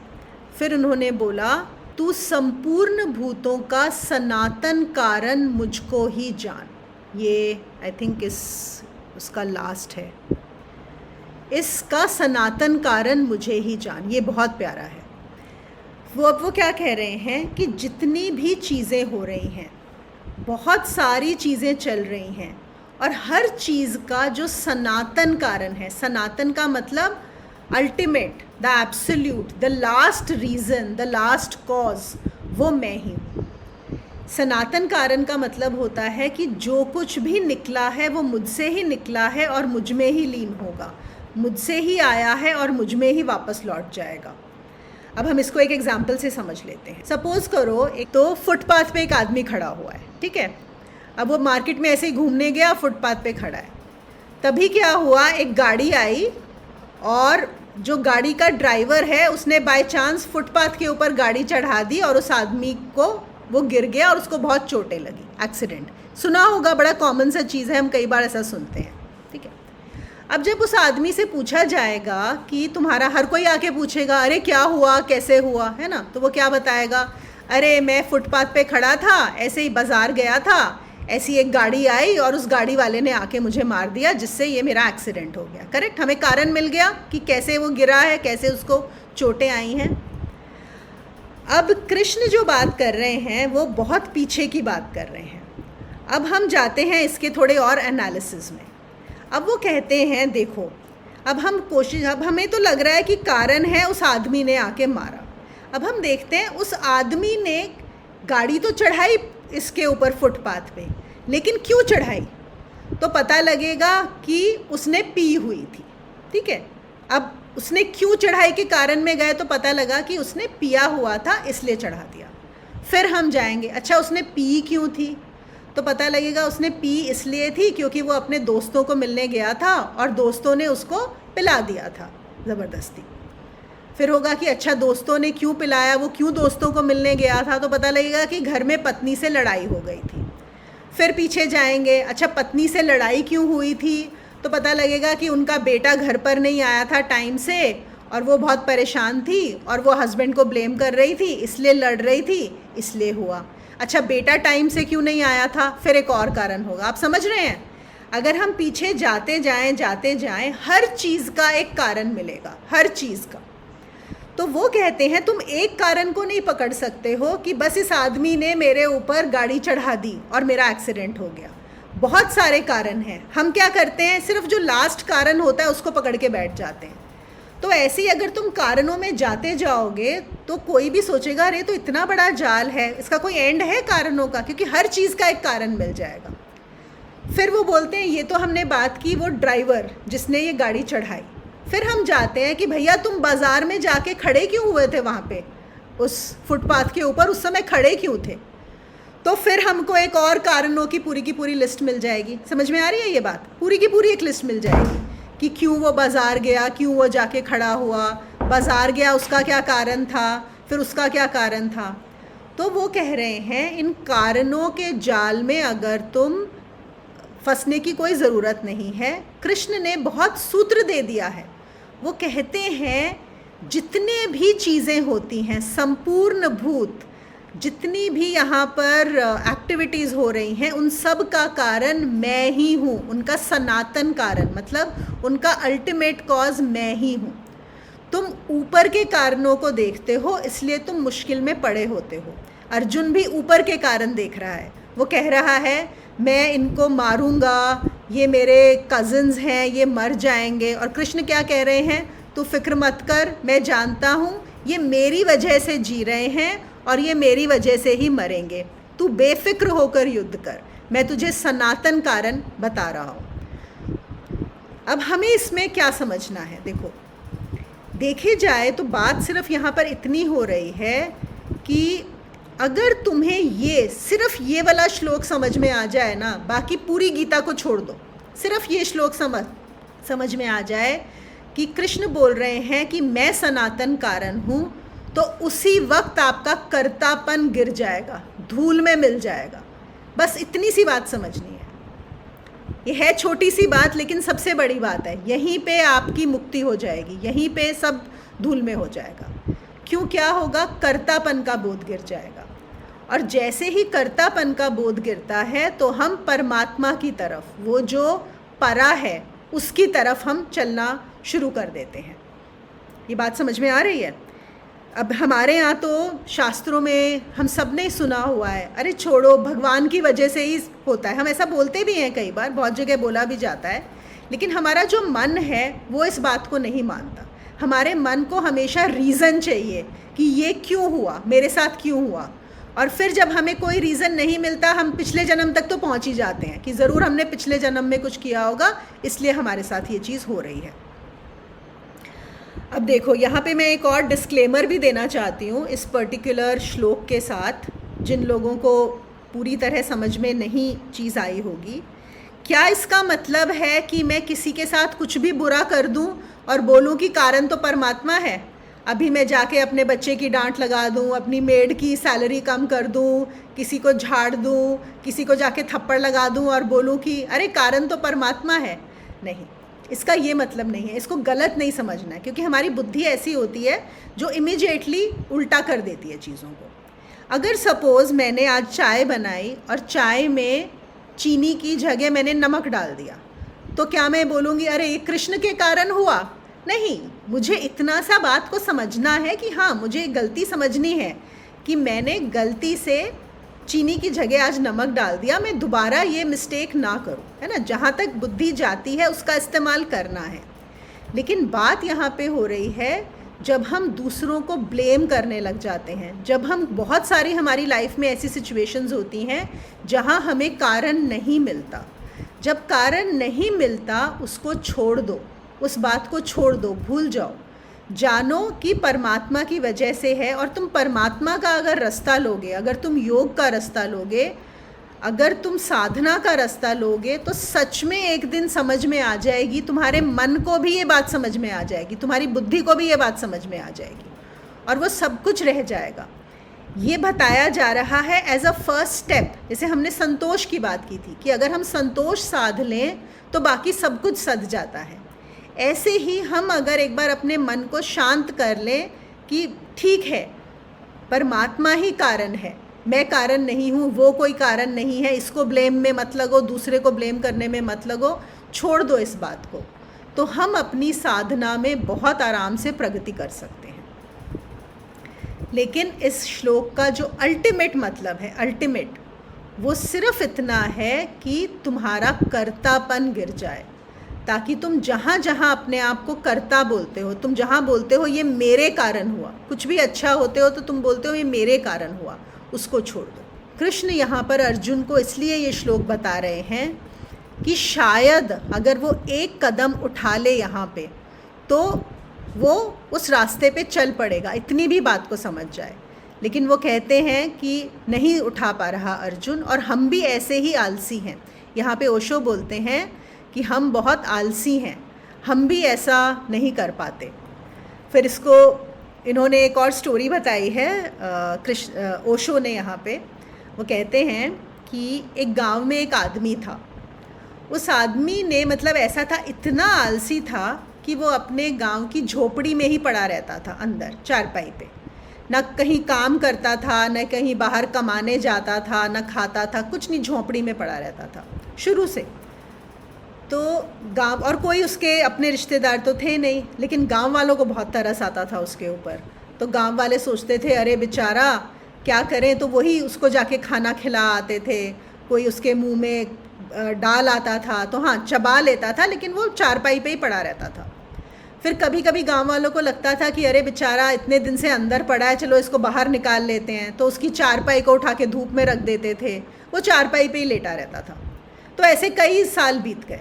फिर उन्होंने बोला, तू संपूर्ण भूतों का सनातन कारण मुझको ही जान। ये आई थिंक उसका लास्ट है, इसका सनातन कारण मुझे ही जान। ये बहुत प्यारा है। वो क्या कह रहे हैं कि जितनी भी चीज़ें हो रही हैं, बहुत सारी चीज़ें चल रही हैं, और हर चीज़ का जो सनातन कारण है, सनातन का मतलब ultimate, the absolute, the last reason, the last cause, वो मैं ही हूँ। सनातन कारण का मतलब होता है कि जो कुछ भी निकला है वो मुझसे ही निकला है और मुझ में ही लीन होगा, मुझसे ही आया है और मुझ में ही वापस लौट जाएगा। अब हम इसको एक एग्जाम्पल से समझ लेते हैं। सपोज़ करो एक तो फुटपाथ पे एक आदमी खड़ा हुआ है, ठीक है। अब वो मार्केट में ऐसे ही घूमने गया, फुटपाथ पे खड़ा है। तभी क्या हुआ, एक गाड़ी आई और जो गाड़ी का ड्राइवर है उसने बाय चांस फुटपाथ के ऊपर गाड़ी चढ़ा दी और उस आदमी को, वो गिर गया और उसको बहुत चोटें लगी। एक्सीडेंट सुना होगा, बड़ा कॉमन सा चीज़ है, हम कई बार ऐसा सुनते हैं, ठीक है। अब जब उस आदमी से पूछा जाएगा कि तुम्हारा, हर कोई आके पूछेगा अरे क्या हुआ, कैसे हुआ, है ना, तो वो क्या बताएगा, अरे मैं फुटपाथ पे खड़ा था, ऐसे ही बाज़ार गया था, ऐसी एक गाड़ी आई और उस गाड़ी वाले ने आके मुझे मार दिया जिससे ये मेरा एक्सीडेंट हो गया। करेक्ट, हमें कारण मिल गया कि कैसे वो गिरा है, कैसे उसको चोटें आई हैं। अब कृष्ण जो बात कर रहे हैं वो बहुत पीछे की बात कर रहे हैं। अब हम जाते हैं इसके थोड़े और एनालिसिस में। अब वो कहते हैं देखो, अब हमें तो लग रहा है कि कारण है उस आदमी ने आके मारा। अब हम देखते हैं उस आदमी ने गाड़ी तो चढ़ाई इसके ऊपर फुटपाथ पे, लेकिन क्यों चढ़ाई, तो पता लगेगा कि उसने पी हुई थी, ठीक है। अब उसने क्यों चढ़ाई के कारण में गए तो पता लगा कि उसने पिया हुआ था इसलिए चढ़ा दिया। फिर हम जाएंगे, अच्छा उसने पी क्यों थी, तो पता लगेगा उसने पी इसलिए थी क्योंकि वो अपने दोस्तों को मिलने गया था और दोस्तों ने उसको पिला दिया था ज़बरदस्ती। फिर होगा कि अच्छा दोस्तों ने क्यों पिलाया, वो क्यों दोस्तों को मिलने गया था, तो पता लगेगा कि घर में पत्नी से लड़ाई हो गई थी। फिर पीछे जाएंगे, अच्छा पत्नी से लड़ाई क्यों हुई थी, तो पता लगेगा कि उनका बेटा घर पर नहीं आया था टाइम से और वो बहुत परेशान थी और वो हस्बैंड को ब्लेम कर रही थी, इसलिए लड़ रही थी, इसलिए हुआ। अच्छा बेटा टाइम से क्यों नहीं आया था, फिर एक और कारण होगा। आप समझ रहे हैं, अगर हम पीछे जाते जाएं हर चीज़ का एक कारण मिलेगा, हर चीज़ का। तो वो कहते हैं तुम एक कारण को नहीं पकड़ सकते हो कि बस इस आदमी ने मेरे ऊपर गाड़ी चढ़ा दी और मेरा एक्सीडेंट हो गया। बहुत सारे कारण हैं। हम क्या करते हैं, सिर्फ जो लास्ट कारण होता है उसको पकड़ के बैठ जाते हैं। तो ऐसे ही अगर तुम कारणों में जाते जाओगे तो कोई भी सोचेगा अरे तो इतना बड़ा जाल है, इसका कोई एंड है कारणों का, क्योंकि हर चीज़ का एक कारण मिल जाएगा। फिर वो बोलते हैं ये तो हमने बात की वो ड्राइवर जिसने ये गाड़ी चढ़ाई। फिर हम जाते हैं कि भैया तुम बाज़ार में जाके खड़े क्यों हुए थे वहाँ पे उस फुटपाथ के ऊपर, उस समय खड़े क्यों थे, तो फिर हमको एक और कारणों की पूरी लिस्ट मिल जाएगी। समझ में आ रही है ये बात, पूरी की पूरी एक लिस्ट मिल जाएगी कि क्यों वो बाज़ार गया, क्यों वो जाके खड़ा हुआ, बाज़ार गया उसका क्या कारण था, फिर उसका क्या कारण था। तो वो कह रहे हैं इन कारणों के जाल में अगर तुम फंसने की कोई ज़रूरत नहीं है। कृष्ण ने बहुत सूत्र दे दिया है। वो कहते हैं जितने भी चीज़ें होती हैं, संपूर्ण भूत, जितनी भी यहाँ पर एक्टिविटीज़ हो रही हैं, उन सब का कारण मैं ही हूँ। उनका सनातन कारण मतलब उनका अल्टीमेट कॉज मैं ही हूँ। तुम ऊपर के कारणों को देखते हो, इसलिए तुम मुश्किल में पड़े होते हो। अर्जुन भी ऊपर के कारण देख रहा है। वो कह रहा है मैं इनको मारूंगा, ये मेरे कज़न्स हैं, ये मर जाएंगे। और कृष्ण क्या कह रहे हैं, तू फिक्र मत कर, मैं जानता हूँ ये मेरी वजह से जी रहे हैं और ये मेरी वजह से ही मरेंगे। तू बेफिक्र होकर युद्ध कर, मैं तुझे सनातन कारण बता रहा हूँ। अब हमें इसमें क्या समझना है, देखो देखे जाए तो बात सिर्फ यहाँ पर इतनी हो रही है कि अगर तुम्हें ये सिर्फ ये वाला श्लोक समझ में आ जाए ना, बाकी पूरी गीता को छोड़ दो, सिर्फ ये श्लोक समझ में आ जाए कि कृष्ण बोल रहे हैं कि मैं सनातन कारण हूँ, तो उसी वक्त आपका कर्तापन गिर जाएगा, धूल में मिल जाएगा। बस इतनी सी बात समझनी है। ये है छोटी सी बात लेकिन सबसे बड़ी बात है। यहीं पे आपकी मुक्ति हो जाएगी, यहीं पे सब धूल में हो जाएगा। क्यों, क्या होगा, कर्तापन का बोध गिर जाएगा। और जैसे ही कर्तापन का बोध गिरता है तो हम परमात्मा की तरफ, वो जो परा है उसकी तरफ हम चलना शुरू कर देते हैं। ये बात समझ में आ रही है। अब हमारे यहाँ तो शास्त्रों में हम सब ने सुना हुआ है, अरे छोड़ो भगवान की वजह से ही होता है। हम ऐसा बोलते भी हैं, कई बार बहुत जगह बोला भी जाता है, लेकिन हमारा जो मन है वो इस बात को नहीं मानता। हमारे मन को हमेशा रीज़न चाहिए कि ये क्यों हुआ, मेरे साथ क्यों हुआ। और फिर जब हमें कोई रीज़न नहीं मिलता, हम पिछले जन्म तक तो पहुंच ही जाते हैं कि ज़रूर हमने पिछले जन्म में कुछ किया होगा, इसलिए हमारे साथ ये चीज़ हो रही है। अब देखो यहाँ पे मैं एक और डिस्क्लेमर भी देना चाहती हूँ इस पर्टिकुलर श्लोक के साथ, जिन लोगों को पूरी तरह समझ में नहीं चीज़ आई होगी। क्या इसका मतलब है कि मैं किसी के साथ कुछ भी बुरा कर दूँ और बोलूँ कि कारण तो परमात्मा है? अभी मैं जाके अपने बच्चे की डांट लगा दूँ, अपनी मेड की सैलरी कम कर दूँ, किसी को झाड़ दूँ, किसी को जाके थप्पड़ लगा दूँ और बोलूँ कि अरे कारण तो परमात्मा है? नहीं, इसका ये मतलब नहीं है। इसको गलत नहीं समझना है, क्योंकि हमारी बुद्धि ऐसी होती है जो इमीडिएटली उल्टा कर देती है चीज़ों को। अगर सपोज़ मैंने आज चाय बनाई और चाय में चीनी की जगह मैंने नमक डाल दिया, तो क्या मैं बोलूँगी अरे ये कृष्ण के कारण हुआ? नहीं, मुझे इतना सा बात को समझना है कि हाँ, मुझे गलती समझनी है कि मैंने गलती से चीनी की जगह आज नमक डाल दिया, मैं दोबारा ये मिस्टेक ना करूं, है ना। जहाँ तक बुद्धि जाती है उसका इस्तेमाल करना है। लेकिन बात यहाँ पे हो रही है जब हम दूसरों को ब्लेम करने लग जाते हैं, जब हम बहुत सारी हमारी लाइफ में ऐसी सिचुएशंस होती हैं जहाँ हमें कारण नहीं मिलता। जब कारण नहीं मिलता उसको छोड़ दो, उस बात को छोड़ दो, भूल जाओ। जानो कि परमात्मा की वजह से है, और तुम परमात्मा का अगर रास्ता लोगे, अगर तुम योग का रास्ता लोगे, अगर तुम साधना का रास्ता लोगे, तो सच में एक दिन समझ में आ जाएगी, तुम्हारे मन को भी ये बात समझ में आ जाएगी, तुम्हारी बुद्धि को भी ये बात समझ में आ जाएगी, और वो सब कुछ रह जाएगा। ये बताया जा रहा है एज अ फर्स्ट स्टेप। जैसे हमने संतोष की बात की थी कि अगर हम संतोष साध लें तो बाकी सब कुछ सध जाता है। ऐसे ही हम अगर एक बार अपने मन को शांत कर लें कि ठीक है, परमात्मा ही कारण है, मैं कारण नहीं हूँ, वो कोई कारण नहीं है, इसको ब्लेम में मत लगो, दूसरे को ब्लेम करने में मत लगो, छोड़ दो इस बात को, तो हम अपनी साधना में बहुत आराम से प्रगति कर सकते हैं। लेकिन इस श्लोक का जो अल्टीमेट मतलब है, अल्टीमेट, वो सिर्फ इतना है कि तुम्हारा कर्तापन गिर जाए, ताकि तुम जहाँ जहाँ अपने आप को कर्ता बोलते हो, तुम जहाँ बोलते हो ये मेरे कारण हुआ, कुछ भी अच्छा होते हो तो तुम बोलते हो ये मेरे कारण हुआ, उसको छोड़ दो। कृष्ण यहाँ पर अर्जुन को इसलिए ये श्लोक बता रहे हैं कि शायद अगर वो एक कदम उठा ले यहाँ पे तो वो उस रास्ते पे चल पड़ेगा, इतनी भी बात को समझ जाए। लेकिन वो कहते हैं कि नहीं उठा पा रहा अर्जुन, और हम भी ऐसे ही आलसी हैं। यहाँ पे ओशो बोलते हैं कि हम बहुत आलसी हैं, हम भी ऐसा नहीं कर पाते। फिर इसको इन्होंने एक और स्टोरी बताई है ओशो ने यहाँ पे। वो कहते हैं कि एक गांव में एक आदमी था। उस आदमी ने मतलब ऐसा था, इतना आलसी था कि वो अपने गांव की झोपड़ी में ही पड़ा रहता था, अंदर चारपाई पे। ना कहीं काम करता था, न कहीं बाहर कमाने जाता था, न खाता था, कुछ नहीं, झोपड़ी में पड़ा रहता था शुरू से। तो गांव, और कोई उसके अपने रिश्तेदार तो थे नहीं, लेकिन गांव वालों को बहुत तरस आता था उसके ऊपर। तो गांव वाले सोचते थे अरे बेचारा क्या करें, तो वही उसको जाके खाना खिला आते थे। कोई उसके मुंह में डाल आता था तो हाँ चबा लेता था, लेकिन वो चारपाई पे ही पड़ा रहता था। फिर कभी कभी गांव वालों को लगता था कि अरे बेचारा इतने दिन से अंदर पड़ा है, चलो इसको बाहर निकाल लेते हैं, तो उसकी चारपाई को उठा के धूप में रख देते थे। वो चारपाई पे ही लेटा रहता था। तो ऐसे कई साल बीत गए।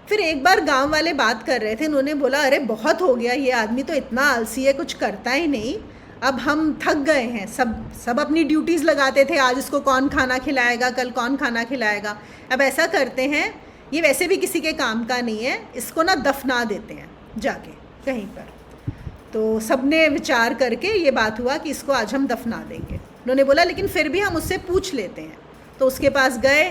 फिर एक बार गांव वाले बात कर रहे थे, उन्होंने बोला अरे बहुत हो गया, ये आदमी तो इतना आलसी है, कुछ करता ही नहीं, अब हम थक गए हैं। सब अपनी ड्यूटीज़ लगाते थे, आज इसको कौन खाना खिलाएगा, कल कौन खाना खिलाएगा। अब ऐसा करते हैं, ये वैसे भी किसी के काम का नहीं है, इसको ना दफना देते हैं जाके कहीं पर। तो सबने विचार करके ये बात हुआ कि इसको आज हम दफना देंगे। उन्होंने बोला लेकिन फिर भी हम उससे पूछ लेते हैं। तो उसके पास गए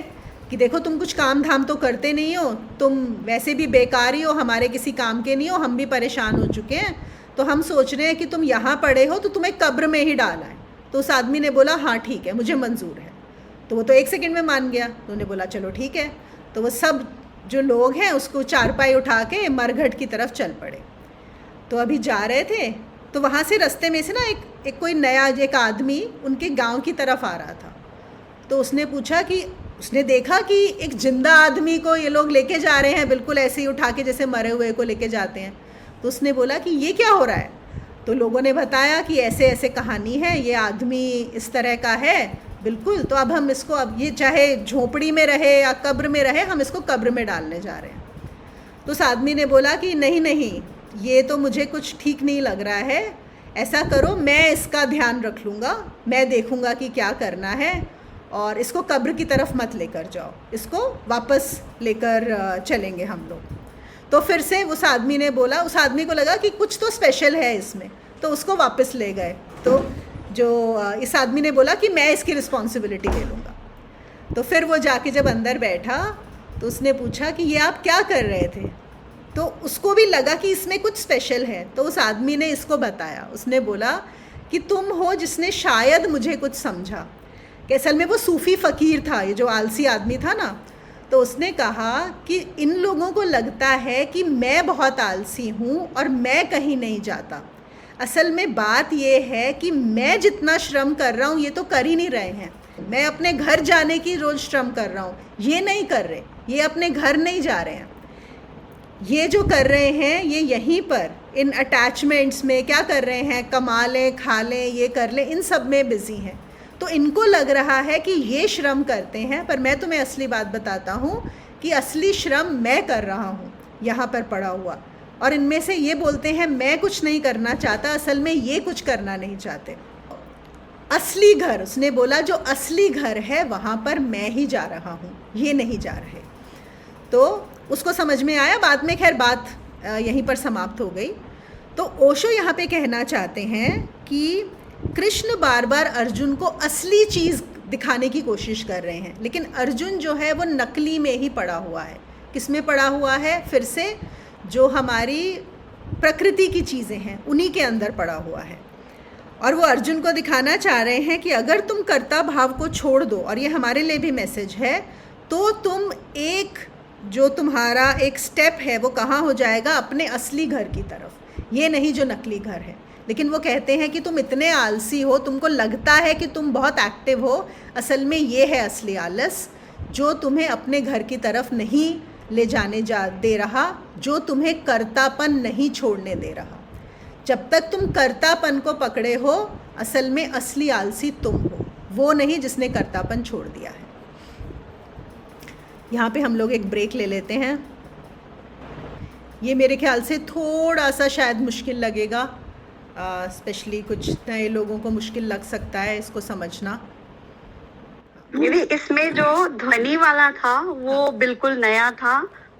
कि देखो तुम कुछ काम धाम तो करते नहीं हो, तुम वैसे भी बेकार ही हो, हमारे किसी काम के नहीं हो, हम भी परेशान हो चुके हैं, तो हम सोच रहे हैं कि तुम यहाँ पड़े हो तो तुम्हें कब्र में ही डाला है। तो उस आदमी ने बोला हाँ ठीक है, मुझे मंजूर है। तो वो तो 1 सेकंड में मान गया। तो उन्होंने बोला चलो ठीक है। तो वो सब जो लोग हैं उसको चारपाई उठा के मरघट की तरफ चल पड़े। तो अभी जा रहे थे तो वहाँ से रास्ते में से ना एक कोई नया एक आदमी उनके गांव की तरफ आ रहा था। तो उसने पूछा कि उसने देखा कि एक जिंदा आदमी को ये लोग लेके जा रहे हैं, बिल्कुल ऐसे ही उठा के जैसे मरे हुए को लेके जाते हैं। तो उसने बोला कि ये क्या हो रहा है। तो लोगों ने बताया कि ऐसे ऐसे कहानी है, ये आदमी इस तरह का है बिल्कुल, तो अब हम इसको, अब ये चाहे झोपड़ी में रहे या कब्र में रहे, हम इसको कब्र में डालने जा रहे हैं। तो उस आदमी ने बोला कि नहीं नहीं, ये तो मुझे कुछ ठीक नहीं लग रहा है, ऐसा करो मैं इसका ध्यान रख लूँगा, मैं देखूँगा कि क्या करना है, और इसको कब्र की तरफ मत लेकर जाओ, इसको वापस लेकर चलेंगे हम लोग। तो फिर से उस आदमी ने बोला, उस आदमी को लगा कि कुछ तो स्पेशल है इसमें, तो उसको वापस ले गए। तो जो इस आदमी ने बोला कि मैं इसकी रिस्पॉन्सिबिलिटी ले लूँगा। तो फिर वो जाके जब अंदर बैठा तो उसने पूछा कि ये आप क्या कर रहे थे। तो उसको भी लगा कि इसमें कुछ स्पेशल है। तो उस आदमी ने इसको बताया, उसने बोला कि तुम हो जिसने शायद मुझे कुछ समझा। कि असल में वो सूफ़ी फ़कीर था, ये जो आलसी आदमी था ना। तो उसने कहा कि इन लोगों को लगता है कि मैं बहुत आलसी हूँ और मैं कहीं नहीं जाता। असल में बात ये है कि मैं जितना श्रम कर रहा हूँ ये तो कर ही नहीं रहे हैं। मैं अपने घर जाने की रोज़ श्रम कर रहा हूँ, ये नहीं कर रहे, ये अपने घर नहीं जा रहे हैं। ये जो कर रहे हैं ये यहीं पर इन अटैचमेंट्स में क्या कर रहे हैं, कमा लें, खा लें, ये कर लें, इन सब में बिज़ी हैं। तो इनको लग रहा है कि ये श्रम करते हैं, पर मैं तुम्हें असली बात बताता हूँ कि असली श्रम मैं कर रहा हूँ यहाँ पर पड़ा हुआ। और इनमें से ये बोलते हैं मैं कुछ नहीं करना चाहता, असल में ये कुछ करना नहीं चाहते। असली घर, उसने बोला जो असली घर है वहाँ पर मैं ही जा रहा हूँ, ये नहीं जा रहे। तो उसको समझ में आया। बाद में खैर बात यहीं पर समाप्त हो गई। तो ओशो यहाँ पे कहना चाहते हैं कि कृष्ण बार बार अर्जुन को असली चीज़ दिखाने की कोशिश कर रहे हैं, लेकिन अर्जुन जो है वो नकली में ही पड़ा हुआ है। किस में पड़ा हुआ है? फिर से जो हमारी प्रकृति की चीज़ें हैं उन्हीं के अंदर पड़ा हुआ है। और वो अर्जुन को दिखाना चाह रहे हैं कि अगर तुम कर्ता भाव को छोड़ दो, और ये हमारे लिए भी मैसेज है, तो तुम एक जो तुम्हारा एक स्टेप है वो कहाँ हो जाएगा? अपने असली घर की तरफ, ये नहीं जो नकली घर है। लेकिन वो कहते हैं कि तुम इतने आलसी हो, तुमको लगता है कि तुम बहुत एक्टिव हो, असल में ये है असली आलस जो तुम्हें अपने घर की तरफ नहीं ले जाने दे रहा, जो तुम्हें कर्तापन नहीं छोड़ने दे रहा। जब तक तुम कर्तापन को पकड़े हो, असल में असली आलसी तुम हो, वो नहीं जिसने कर्तापन छोड़ दिया है। यहाँ पे हम लोग एक ब्रेक ले लेते हैं। ये मेरे ख्याल से थोड़ा सा शायद मुश्किल लगेगा, स्पेशली कुछ नए लोगों को मुश्किल लग सकता है इसको समझना। दीदी इसमें जो ध्वनि वाला था वो बिल्कुल नया था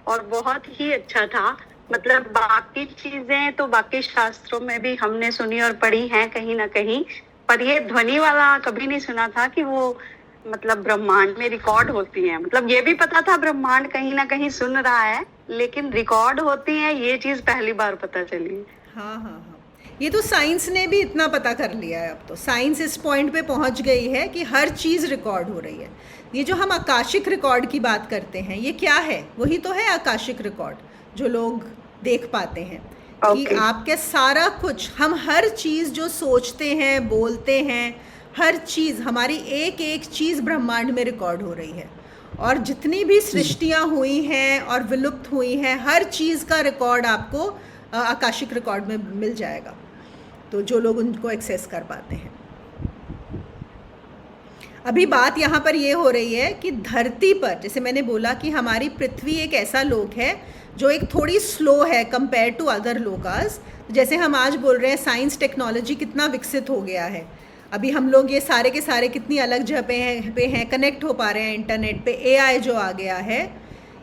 और बहुत ही अच्छा था। मतलब बाकी चीजें तो बाकी शास्त्रों में भी हमने सुनी और पढ़ी हैं कहीं ना कहीं, पर ये ध्वनि वाला कभी नहीं सुना था कि वो मतलब ब्रह्मांड में रिकॉर्ड होती है। मतलब ये भी पता था ब्रह्मांड कहीं ना कहीं सुन रहा है, लेकिन रिकॉर्ड होती है ये चीज पहली बार पता चली। हाँ हाँ हाँ, ये तो साइंस ने भी इतना पता कर लिया है। अब तो साइंस इस पॉइंट पे पहुंच गई है कि हर चीज़ रिकॉर्ड हो रही है। ये जो हम आकाशिक रिकॉर्ड की बात करते हैं, ये क्या है? वही तो है आकाशिक रिकॉर्ड जो लोग देख पाते हैं कि Okay. आपके सारा कुछ, हम हर चीज़ जो सोचते हैं, बोलते हैं, हर चीज़, हमारी एक एक चीज़ ब्रह्मांड में रिकॉर्ड हो रही है। और जितनी भी सृष्टियाँ हुई हैं और विलुप्त हुई हैं, हर चीज़ का रिकॉर्ड आपको आकाशिक रिकॉर्ड में मिल जाएगा, तो जो लोग उनको एक्सेस कर पाते हैं। अभी बात यहाँ पर ये हो रही है कि धरती पर, जैसे मैंने बोला कि हमारी पृथ्वी एक ऐसा लोक है जो एक थोड़ी स्लो है कंपेयर टू अदर लोकास। जैसे हम आज बोल रहे हैं साइंस टेक्नोलॉजी कितना विकसित हो गया है, अभी हम लोग ये सारे के सारे कितनी अलग जगह पे हैं, कनेक्ट हो पा रहे हैं इंटरनेट पे। एआई जो आ गया है,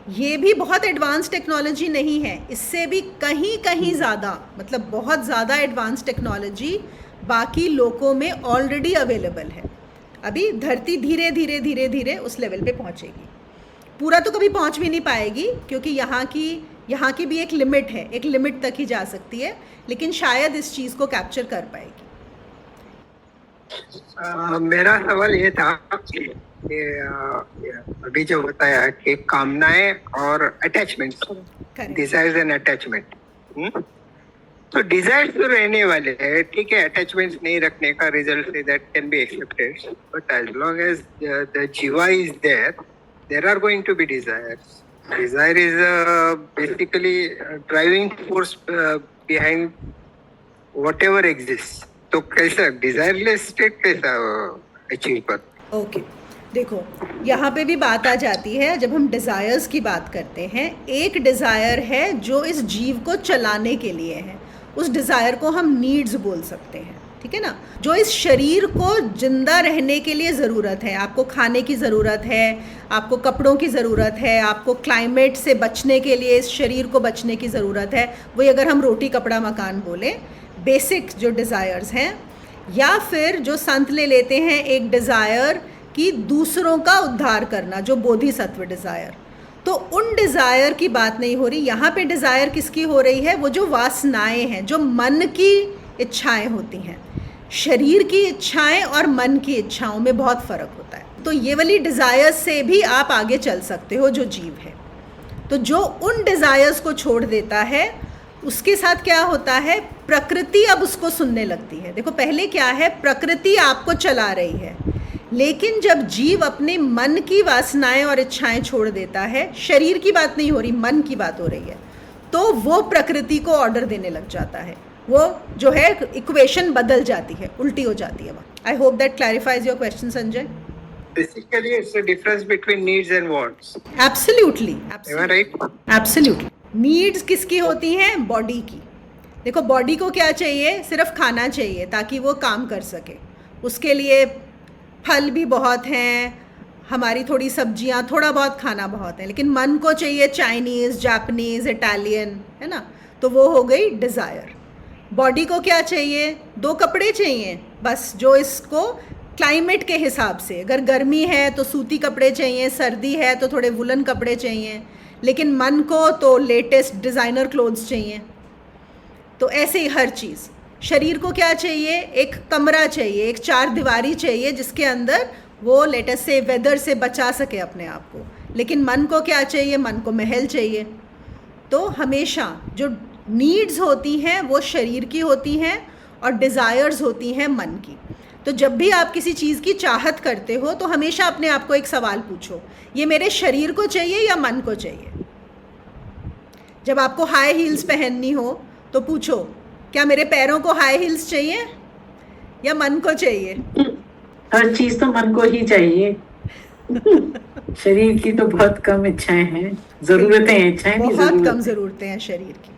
ये भी बहुत एडवांस टेक्नोलॉजी नहीं है, इससे भी कहीं कहीं ज़्यादा, मतलब बहुत ज़्यादा एडवांस टेक्नोलॉजी बाकी लोकों में ऑलरेडी अवेलेबल है। अभी धरती धीरे धीरे धीरे धीरे उस लेवल पे पहुंचेगी। पूरा तो कभी पहुंच भी नहीं पाएगी, क्योंकि यहाँ की भी एक लिमिट है, एक लिमिट तक ही जा सकती है, लेकिन शायद इस चीज़ को कैप्चर कर पाएगी। मेरा सवाल ये था कि अभी जो बताया कि कामनाएं और अटैचमेंट, डिजायर्स एंड अटैचमेंट, तो डिजायर्स तो रहने वाले हैं, ठीक है, अटैचमेंट्स नहीं रखने का रिजल्ट है that can be accepted, but as long as the जीवा is there are going to be desires. Desire is basically driving force behind whatever exists. तो कैसा डिजायरलेस स्टेट कैसा अचीव कर? ओके, देखो यहाँ पे भी बात आ जाती है। जब हम डिज़ायर्स की बात करते हैं, एक डिज़ायर है जो इस जीव को चलाने के लिए है, उस डिज़ायर को हम नीड्स बोल सकते हैं, ठीक है ना। जो इस शरीर को जिंदा रहने के लिए ज़रूरत है, आपको खाने की ज़रूरत है, आपको कपड़ों की ज़रूरत है, आपको क्लाइमेट से बचने के लिए इस शरीर को बचने की ज़रूरत है, वही अगर हम रोटी कपड़ा मकान बोलें, बेसिक जो डिज़ायर्स हैं। या फिर जो संत ले लेते हैं एक डिज़ायर कि दूसरों का उद्धार करना, जो बोधिसत्व डिज़ायर, तो उन डिज़ायर की बात नहीं हो रही यहाँ पे। डिज़ायर किसकी हो रही है? वो जो वासनाएं हैं, जो मन की इच्छाएं होती हैं। शरीर की इच्छाएं और मन की इच्छाओं में बहुत फ़र्क होता है। तो ये वाली डिज़ायर्स से भी आप आगे चल सकते हो जो जीव है। तो जो उन डिज़ायर्स को छोड़ देता है, उसके साथ क्या होता है, प्रकृति अब उसको सुनने लगती है। देखो पहले क्या है, प्रकृति आपको चला रही है, लेकिन जब जीव अपने मन की वासनाएं और इच्छाएं छोड़ देता है, शरीर की बात नहीं हो रही, मन की बात हो रही है, तो वो प्रकृति को ऑर्डर देने लग जाता है। वो जो है इक्वेशन बदल जाती है, उल्टी हो जाती है। I hope that clarifies your question Sanjay. Basically, it's the difference between needs and wants. Absolutely. Am I right? Absolutely. Needs किसकी होती हैं? बॉडी की। देखो बॉडी को क्या चाहिए? सिर्फ खाना चाहिए ताकि वो काम कर सके। उसके लिए फल भी बहुत हैं, हमारी थोड़ी सब्जियां, थोड़ा बहुत खाना बहुत है। लेकिन मन को चाहिए चाइनीज़, जापानीज़, इटालियन, है ना। तो वो हो गई डिज़ायर। बॉडी को क्या चाहिए? 2 कपड़े चाहिए बस, जो इसको क्लाइमेट के हिसाब से, अगर गर्मी है तो सूती कपड़े चाहिए, सर्दी है तो थोड़े वुलन कपड़े चाहिए। लेकिन मन को तो लेटेस्ट डिज़ाइनर क्लोथ्स चाहिए। तो ऐसे ही हर चीज़। शरीर को क्या चाहिए? एक कमरा चाहिए, एक 4 दीवारी चाहिए जिसके अंदर वो लेटेस्ट से वेदर से बचा सके अपने आप को। लेकिन मन को क्या चाहिए? मन को महल चाहिए। तो हमेशा जो नीड्स होती हैं वो शरीर की होती हैं और डिज़ायर्स होती हैं मन की। तो जब भी आप किसी चीज़ की चाहत करते हो तो हमेशा अपने आप को एक सवाल पूछो, ये मेरे शरीर को चाहिए या मन को चाहिए? जब आपको हाई हील्स पहननी हो तो पूछो, क्या मेरे पैरों को हाई हील्स चाहिए या मन को चाहिए? हर चीज तो मन को ही चाहिए। शरीर की तो बहुत कम इच्छाएं हैं, जरूरतें हैं, इच्छाएं नहीं, बहुत कम ज़रूरतें हैं शरीर की।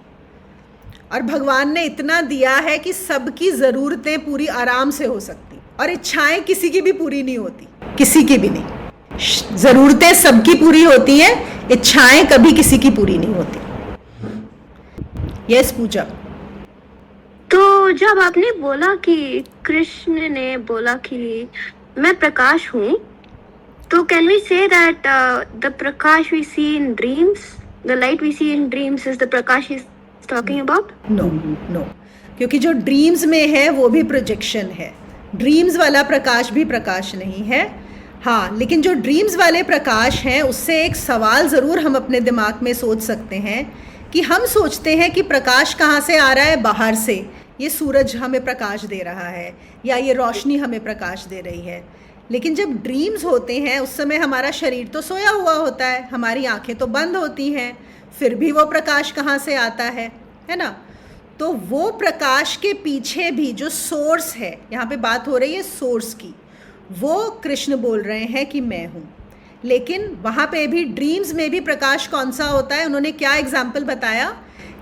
और भगवान ने इतना दिया है कि सबकी ज़रूरतें पूरी आराम से हो सकती, और इच्छाएं किसी की भी पूरी नहीं होती, किसी की भी नहीं। ज़रूरतें सबकी पूरी होती हैं, इच्छाएं कभी किसी की पूरी नहीं होती। यस पूजा। तो जब आपने बोला कि कृष्ण ने बोला कि मैं प्रकाश हूँ, तो can we say that the prakash we see in dreams, the light we see in dreams is the prakash he is talking about? No no, क्योंकि जो ड्रीम्स में है वो भी प्रोजेक्शन है, ड्रीम्स वाला प्रकाश भी प्रकाश नहीं है। हाँ, लेकिन जो ड्रीम्स वाले प्रकाश हैं उससे एक सवाल ज़रूर हम अपने दिमाग में सोच सकते हैं कि हम सोचते हैं कि प्रकाश कहाँ से आ रहा है, बाहर से, ये सूरज हमें प्रकाश दे रहा है या ये रोशनी हमें प्रकाश दे रही है। लेकिन जब ड्रीम्स होते हैं उस समय हमारा शरीर तो सोया हुआ होता है, हमारी आंखें तो बंद होती हैं, फिर भी वो प्रकाश कहाँ से आता है ना। तो वो प्रकाश के पीछे भी जो सोर्स है, यहाँ पे बात हो रही है सोर्स की, वो कृष्ण बोल रहे हैं कि मैं हूँ। लेकिन वहाँ पे भी ड्रीम्स में भी प्रकाश कौन सा होता है, उन्होंने क्या एग्जाम्पल बताया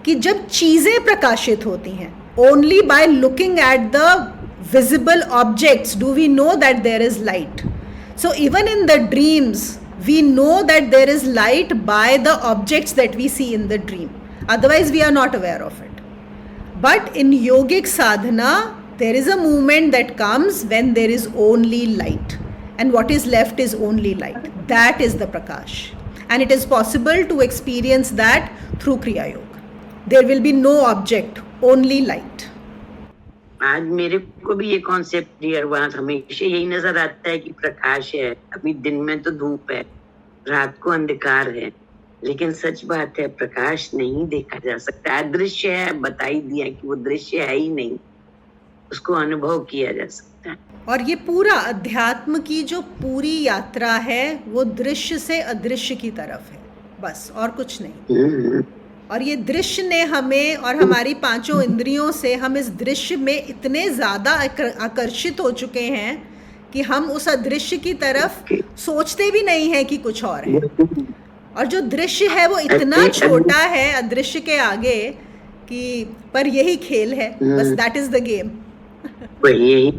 कि जब चीज़ें प्रकाशित होती हैं, only by looking at the visible objects do we know that there is light. So even in the dreams we know that there is light by the objects that we see in the dream, otherwise we are not aware of it. But in yogic sadhana there is a moment that comes when there is only light, and what is left is only light. That is the prakash, and it is possible to experience that through kriya yoga. There will be no object, only light. आज मेरे को भी ये concept clear हुआ, हमेशा यही नजर आता है कि प्रकाश है, अभी दिन में तो धूप है, रात को अंधकार है, लेकिन सच बात है प्रकाश नहीं देखा जा सकता, अदृश्य है, बता ही दिया कि वो दृश्य है ही नहीं, उसको अनुभव किया जा सकता है। और ये पूरा अध्यात्म की जो पूरी यात्रा है वो दृश्य से अदृश्य की तरफ है, बस और कुछ नहीं। और ये दृश्य ने हमें और हमारी पांचों इंद्रियों से हम इस दृश्य में इतने ज़्यादा आकर्षित हो चुके हैं कि हम उस अदृश्य की तरफ सोचते भी नहीं हैं कि कुछ और है। और जो दृश्य है वो इतना छोटा है अदृश्य के आगे कि पर यही खेल है, बस दैट इज द गेम। यही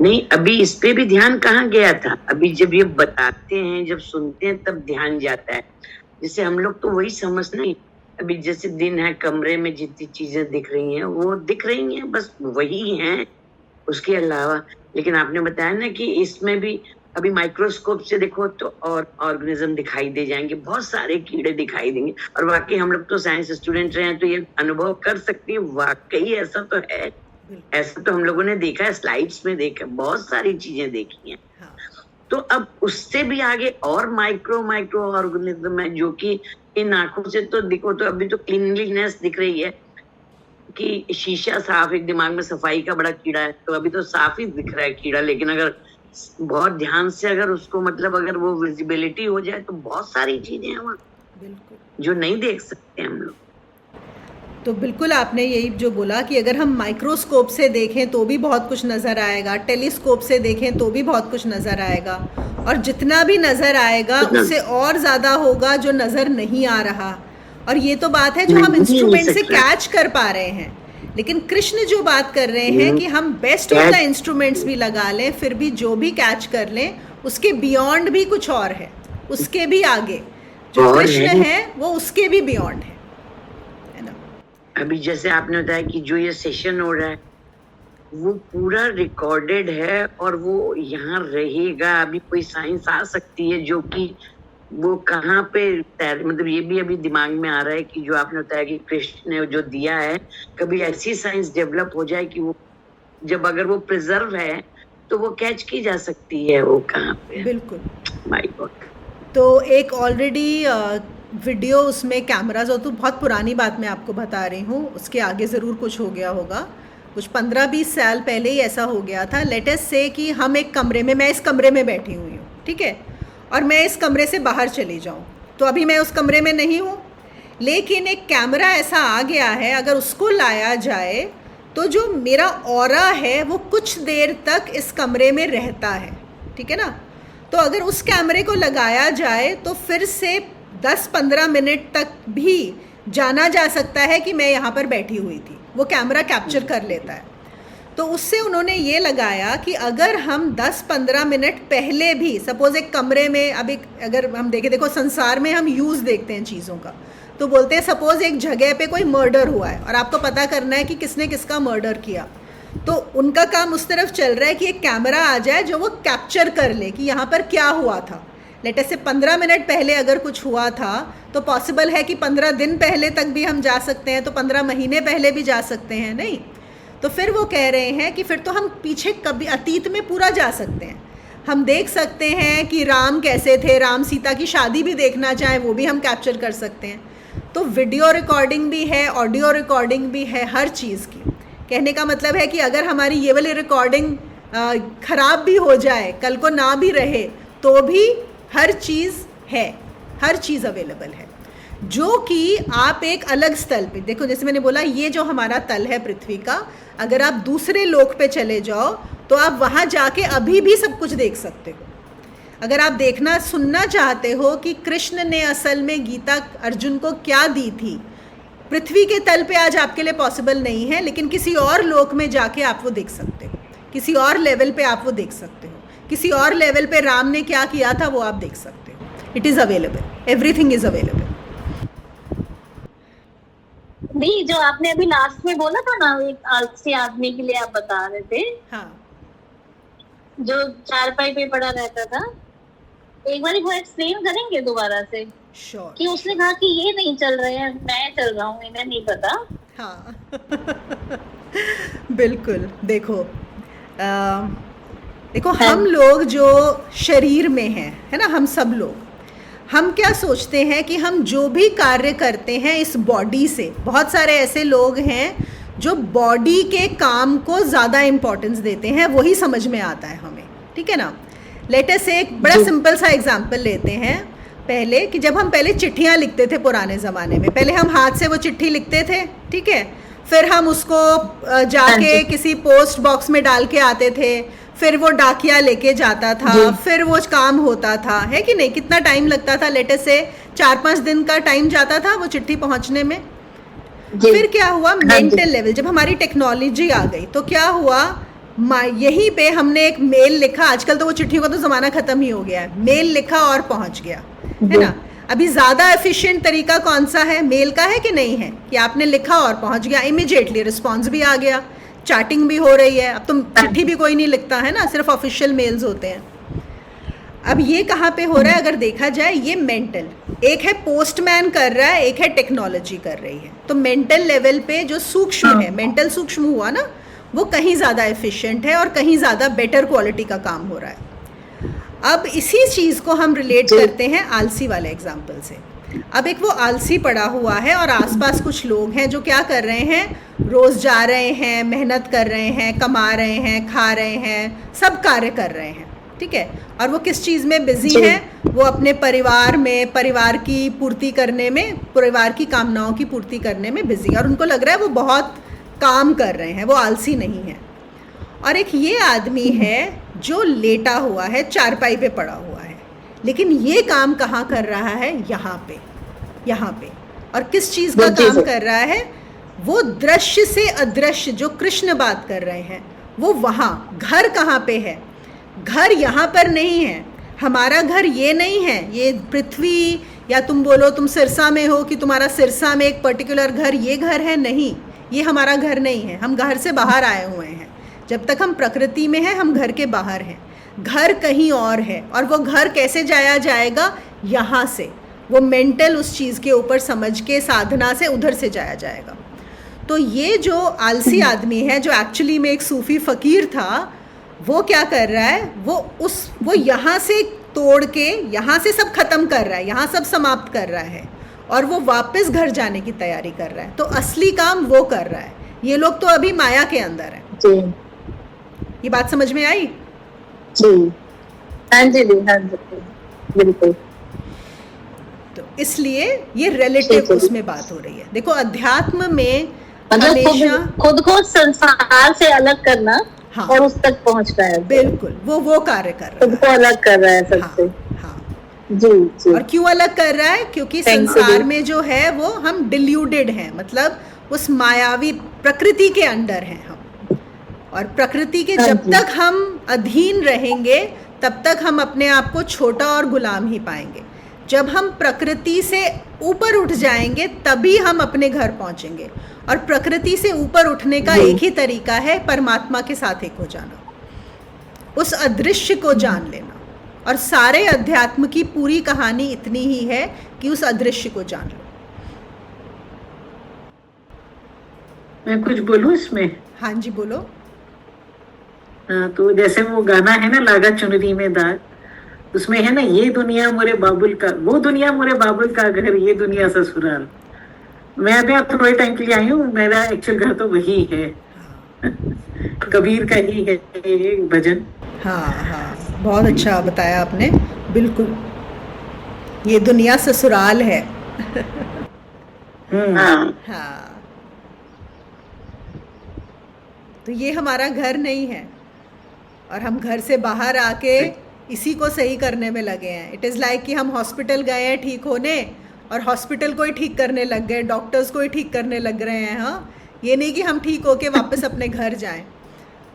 नहीं, अभी इस पे भी ध्यान कहाँ गया था, अभी जब ये बताते हैं, जब सुनते हैं तब ध्यान जाता है। जैसे हम लोग तो वही समझना ही, अभी जैसे दिन है, कमरे में जितनी चीजें दिख रही हैं वो दिख रही हैं, बस वही हैं, उसके अलावा। लेकिन आपने बताया ना कि इसमें भी अभी माइक्रोस्कोप से देखो तो और ऑर्गेनिज्म दिखाई दे जाएंगे, बहुत सारे कीड़े दिखाई देंगे, और वाकई हम लोग तो साइंस स्टूडेंट रहे हैं तो ये अनुभव कर सकते हैं, वाकई ऐसा तो है, ऐसा तो हम लोगों ने देखा है, स्लाइड्स में देखा, बहुत सारी चीजें देखी हैं। तो अब उससे भी आगे और माइक्रो ऑर्गेनिज्म है जो कि इन आंखों से तो दिखो तो अभी तो क्लीनलीनेस दिख रही है कि शीशा साफ, एक दिमाग में सफाई का बड़ा कीड़ा है, तो अभी तो साफ ही दिख रहा है कीड़ा, लेकिन अगर बहुत ध्यान से अगर उसको मतलब अगर वो विजिबिलिटी हो जाए तो बहुत सारी चीजें हैं वहाँ जो नहीं देख सकते हम लोग। तो बिल्कुल आपने यही जो बोला कि अगर हम माइक्रोस्कोप से देखें तो भी बहुत कुछ नज़र आएगा, टेलीस्कोप से देखें तो भी बहुत कुछ नज़र आएगा, और जितना भी नज़र आएगा उससे और ज़्यादा होगा जो नज़र नहीं आ रहा। और ये तो बात है जो हम इंस्ट्रूमेंट से कैच कर पा रहे हैं, लेकिन कृष्ण जो बात कर रहे हैं कि हम बेस्ट ऑफ द इंस्ट्रूमेंट्स भी लगा लें, फिर भी जो भी कैच कर लें उसके बियॉन्ड भी कुछ और है, उसके भी आगे जो कृष्ण है वो उसके भी बियॉन्ड है। अभी जैसे आपने बताया कि जो ये सेशन हो रहा है वो पूरा रिकॉर्डेड है और वो यहाँ रहेगा, अभी कोई साइंस आ सकती है जो कि वो कहाँ पे मतलब ये भी अभी दिमाग में आ रहा है कि जो आपने बताया कि कृष्ण ने जो दिया है, कभी ऐसी साइंस डेवलप हो जाए कि वो जब अगर वो प्रिजर्व है तो वो कैच की जा सकती है, वो कहाँ पे। बिल्कुल, माय गॉड। तो एक ऑलरेडी वीडियो उसमें कैमराज हो, तो बहुत पुरानी बात मैं आपको बता रही हूँ, उसके आगे ज़रूर कुछ हो गया होगा, कुछ 15-20 साल पहले ही ऐसा हो गया था। लेट अस से कि हम एक कमरे में, मैं इस कमरे में बैठी हुई हूँ, ठीक है, और मैं इस कमरे से बाहर चली जाऊँ, तो अभी मैं उस कमरे में नहीं हूँ, लेकिन एक कैमरा ऐसा आ गया है, अगर उसको लाया जाए तो जो मेरा ऑरा है वो कुछ देर तक इस कमरे में रहता है, ठीक है ना। तो अगर उस कैमरे को लगाया जाए तो फिर से 10-15 मिनट तक भी जाना जा सकता है कि मैं यहाँ पर बैठी हुई थी, वो कैमरा कैप्चर कर लेता है। तो उससे उन्होंने ये लगाया कि अगर हम 10-15 मिनट पहले भी, सपोज एक कमरे में, अब एक अगर हम देखें, देखो संसार में हम यूज़ देखते हैं चीज़ों का, तो बोलते हैं सपोज एक जगह पे कोई मर्डर हुआ है और आपको पता करना है कि किसने किसका मर्डर किया, तो उनका काम उस तरफ चल रहा है कि एक कैमरा आ जाए जो वो कैप्चर कर ले कि यहाँ पर क्या हुआ था। लेट अस से 15 मिनट पहले अगर कुछ हुआ था तो पॉसिबल है कि 15 दिन पहले तक भी हम जा सकते हैं, तो 15 महीने पहले भी जा सकते हैं, नहीं? तो फिर वो कह रहे हैं कि फिर तो हम पीछे कभी अतीत में पूरा जा सकते हैं, हम देख सकते हैं कि राम कैसे थे, राम सीता की शादी भी देखना चाहें वो भी हम कैप्चर कर सकते हैं। तो वीडियो रिकॉर्डिंग भी है, ऑडियो रिकॉर्डिंग भी है, हर चीज़ की। कहने का मतलब है कि अगर हमारी ये वाली रिकॉर्डिंग ख़राब भी हो जाए, कल को ना भी रहे, तो भी हर चीज़ है, हर चीज़ अवेलेबल है। जो कि आप एक अलग स्थल पे देखो, जैसे मैंने बोला ये जो हमारा तल है पृथ्वी का, अगर आप दूसरे लोक पे चले जाओ तो आप वहाँ जाके अभी भी सब कुछ देख सकते हो। अगर आप देखना सुनना चाहते हो कि कृष्ण ने असल में गीता अर्जुन को क्या दी थी, पृथ्वी के तल पे आज आपके लिए पॉसिबल नहीं है, लेकिन किसी और लोक में जाके आप वो देख सकते हो, किसी और लेवल पे आप वो देख सकते हो, किसी और लेवल पे राम ने क्या किया था वो आप देख सकते हो। It is available, everything is available. नहीं, जो आपने अभी लास्ट में बोला था ना, एक आलसी आदमी के लिए आप बता रहे थे, हाँ, जो चारपाई पे पड़ा रहता था, एक बार वो एक्सप्लेन करेंगे दोबारा से? श्योर। कि उसने कहा कि ये नहीं चल रहे हैं, मैं चल रहा हूँ, इन्हें नहीं पता। हाँ बिल्कुल। देखो देखो हम लोग जो शरीर में हैं, है ना, हम सब लोग, हम क्या सोचते हैं कि हम जो भी कार्य करते हैं इस बॉडी से, बहुत सारे ऐसे लोग हैं जो बॉडी के काम को ज़्यादा इम्पोर्टेंस देते हैं, वही समझ में आता है हमें, ठीक है ना। लेट अस से एक बड़ा सिंपल सा एग्जांपल लेते हैं। पहले कि जब हम पहले चिट्ठियाँ लिखते थे पुराने ज़माने में, पहले हम हाथ से वो चिट्ठी लिखते थे, ठीक है, फिर हम उसको जाके किसी पोस्ट बॉक्स में डाल के आते थे, फिर वो डाकिया लेके जाता था, फिर वो काम होता था, है कि नहीं? कितना टाइम लगता था, लेट अस से 4-5 दिन का टाइम जाता था वो चिट्ठी पहुंचने में। फिर क्या हुआ, मेंटल लेवल, जब हमारी टेक्नोलॉजी आ गई तो क्या हुआ, यहीं पे हमने एक मेल लिखा, आजकल तो वो चिट्ठियों का तो ज़माना ख़त्म ही हो गया है, मेल लिखा और पहुंच गया, है ना। अभी ज़्यादा एफिशिएंट तरीका कौन सा है, मेल का है कि नहीं है, कि आपने लिखा और पहुंच गया, इमीडिएटली रिस्पॉन्स भी आ गया, चैटिंग भी हो रही है। अब तो चिट्ठी भी कोई नहीं लिखता है ना, सिर्फ ऑफिशियल मेल्स होते हैं। अब ये कहाँ पे हो रहा है, अगर देखा जाए, ये मेंटल, एक है पोस्टमैन कर रहा है, एक है टेक्नोलॉजी कर रही है। तो मेंटल लेवल पे जो सूक्ष्म है, मेंटल सूक्ष्म हुआ ना, वो कहीं ज़्यादा एफिशिएंट है और कहीं ज़्यादा बेटर क्वालिटी का काम हो रहा है। अब इसी चीज़ को हम रिलेट करते हैं आलसी वाले एग्जाम्पल से। अब एक वो आलसी पड़ा हुआ है और आसपास कुछ लोग हैं जो क्या कर रहे हैं, रोज़ जा रहे हैं, मेहनत कर रहे हैं, कमा रहे हैं, खा रहे हैं, सब कार्य कर रहे हैं, ठीक है। और वो किस चीज़ में बिजी हैं, वो अपने परिवार में, परिवार की पूर्ति करने में, परिवार की कामनाओं की पूर्ति करने में बिजी है, और उनको लग रहा है वो बहुत काम कर रहे हैं, वो आलसी नहीं है। और एक ये आदमी है जो लेटा हुआ है, चारपाई पे पड़ा हुआ है, लेकिन ये काम कहाँ कर रहा है, यहाँ पे, यहाँ पे। और किस चीज़ का काम कर रहा है, वो दृश्य से अदृश्य जो कृष्ण बात कर रहे हैं, वो वहाँ। घर कहाँ पे है, घर यहाँ पर नहीं है, हमारा घर ये नहीं है, ये पृथ्वी, या तुम बोलो तुम सिरसा में हो कि तुम्हारा सिरसा में एक पर्टिकुलर घर, ये घर है, नहीं, ये हमारा घर नहीं है। हम घर से बाहर आए हुए हैं, जब तक हम प्रकृति में हैं हम घर के बाहर हैं, घर कहीं और है। और वो घर कैसे जाया जाएगा, यहाँ से, वो मेंटल उस चीज़ के ऊपर समझ के साधना से उधर से जाया जाएगा। तो ये जो आलसी आदमी है, जो एक्चुअली में एक सूफी फ़कीर था, वो क्या कर रहा है, वो यहाँ से तोड़ के यहाँ से सब खत्म कर रहा है, यहाँ सब समाप्त कर रहा है, और वो वापस घर जाने की तैयारी कर रहा है। तो असली काम वो कर रहा है, ये लोग तो अभी माया के अंदर है। जी, ये बात समझ में आई? जी, हाँ जी, हाँ जी, बिल्कुल। तो इसलिए ये रिलेटिव उसमें बात हो रही है। देखो अध्यात्म में मतलब हमेशा खुद को संसार से अलग करना, हाँ, और उस तक पहुंचना है। बिल्कुल, वो कार्य कर रहा है, खुद को अलग कर रहा है सबसे। हाँ, जी, जी। और क्यों अलग कर रहा है, क्योंकि संसार में जो है वो हम डिल्यूटेड हैं, मतलब उस मायावी प्रकृति के अंडर हैं हम, और प्रकृति के जब तक हम अधीन रहेंगे तब तक हम अपने आप को छोटा और गुलाम ही पाएंगे। जब हम प्रकृति से ऊपर उठ जाएंगे तभी हम अपने घर पहुंचेंगे। और प्रकृति से ऊपर उठने का एक ही तरीका है, परमात्मा के साथ एक हो जाना, उस अदृश्य को जान लेना। और सारे अध्यात्म की पूरी कहानी इतनी ही है कि उस अदृश्य को जान लो। मैं कुछ बोलूं इसमें? हाँ जी बोलो। तो जैसे वो गाना है ना, लागा चुनरी में दाग, उसमें है ना, ये दुनिया मोरे बाबुल का, वो दुनिया मोरे बाबुल का घर, ये दुनिया ससुराल। मैं अभी आप थोड़े टाइम के लिए आई हूँ, मेरा एक्चुअल घर तो वही है। कबीर का ही है ये भजन। हाँ हाँ, बहुत अच्छा बताया आपने, बिल्कुल, ये दुनिया ससुराल है। हाँ, तो ये हमारा घर नहीं है और हम घर से बाहर आके इसी को सही करने में लगे हैं। इट इज़ लाइक कि हम हॉस्पिटल गए हैं ठीक होने और हॉस्पिटल को ही ठीक करने लग गए, डॉक्टर्स को ही ठीक करने लग रहे हैं। हाँ, ये नहीं कि हम ठीक होके वापस अपने घर जाएं।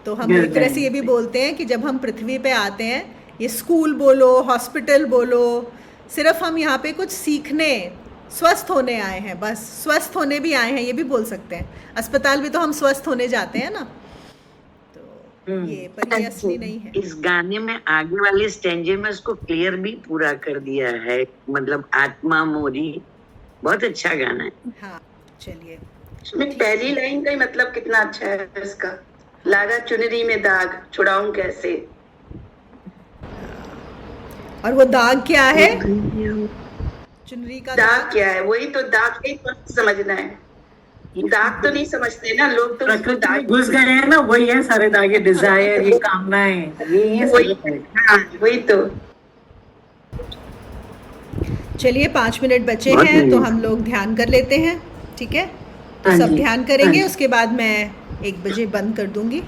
तो हम एक तरह से ये भी बोलते हैं कि जब हम पृथ्वी पे आते हैं, ये स्कूल बोलो, हॉस्पिटल बोलो, सिर्फ हम यहाँ पे कुछ सीखने, स्वस्थ होने आए हैं, बस स्वस्थ होने भी आए हैं, ये भी बोल सकते हैं। अस्पताल भी तो हम स्वस्थ होने जाते हैं ना, तो ये पर ये असली नहीं है। इस गाने में आगे वाले स्टेंजे में उसको क्लियर भी पूरा कर दिया है, मतलब आत्मा मोरी, बहुत अच्छा गाना है। हाँ चलिए, इसमें पहली लाइन का ही मतलब कितना अच्छा है इसका, लागा चुनरी में दाग छुड़ाऊं कैसे। और वो दाग क्या है? चुनरी का दाग क्या है? वही तो, दाग ही तो समझना है। दाग तो नहीं समझते ना लोग, तो उसको दाग घुस गए हैं ना, वही है सारे दागे, डिजायर, ये कामनाएं, ये वही, हाँ वही तो। चलिए 5 मिनट बचे हैं तो हम लोग ध्यान कर लेते हैं, ठीक है? तो सब ध्यान करेंगे, उसके बाद मैं 1 बजे बंद कर दूंगी।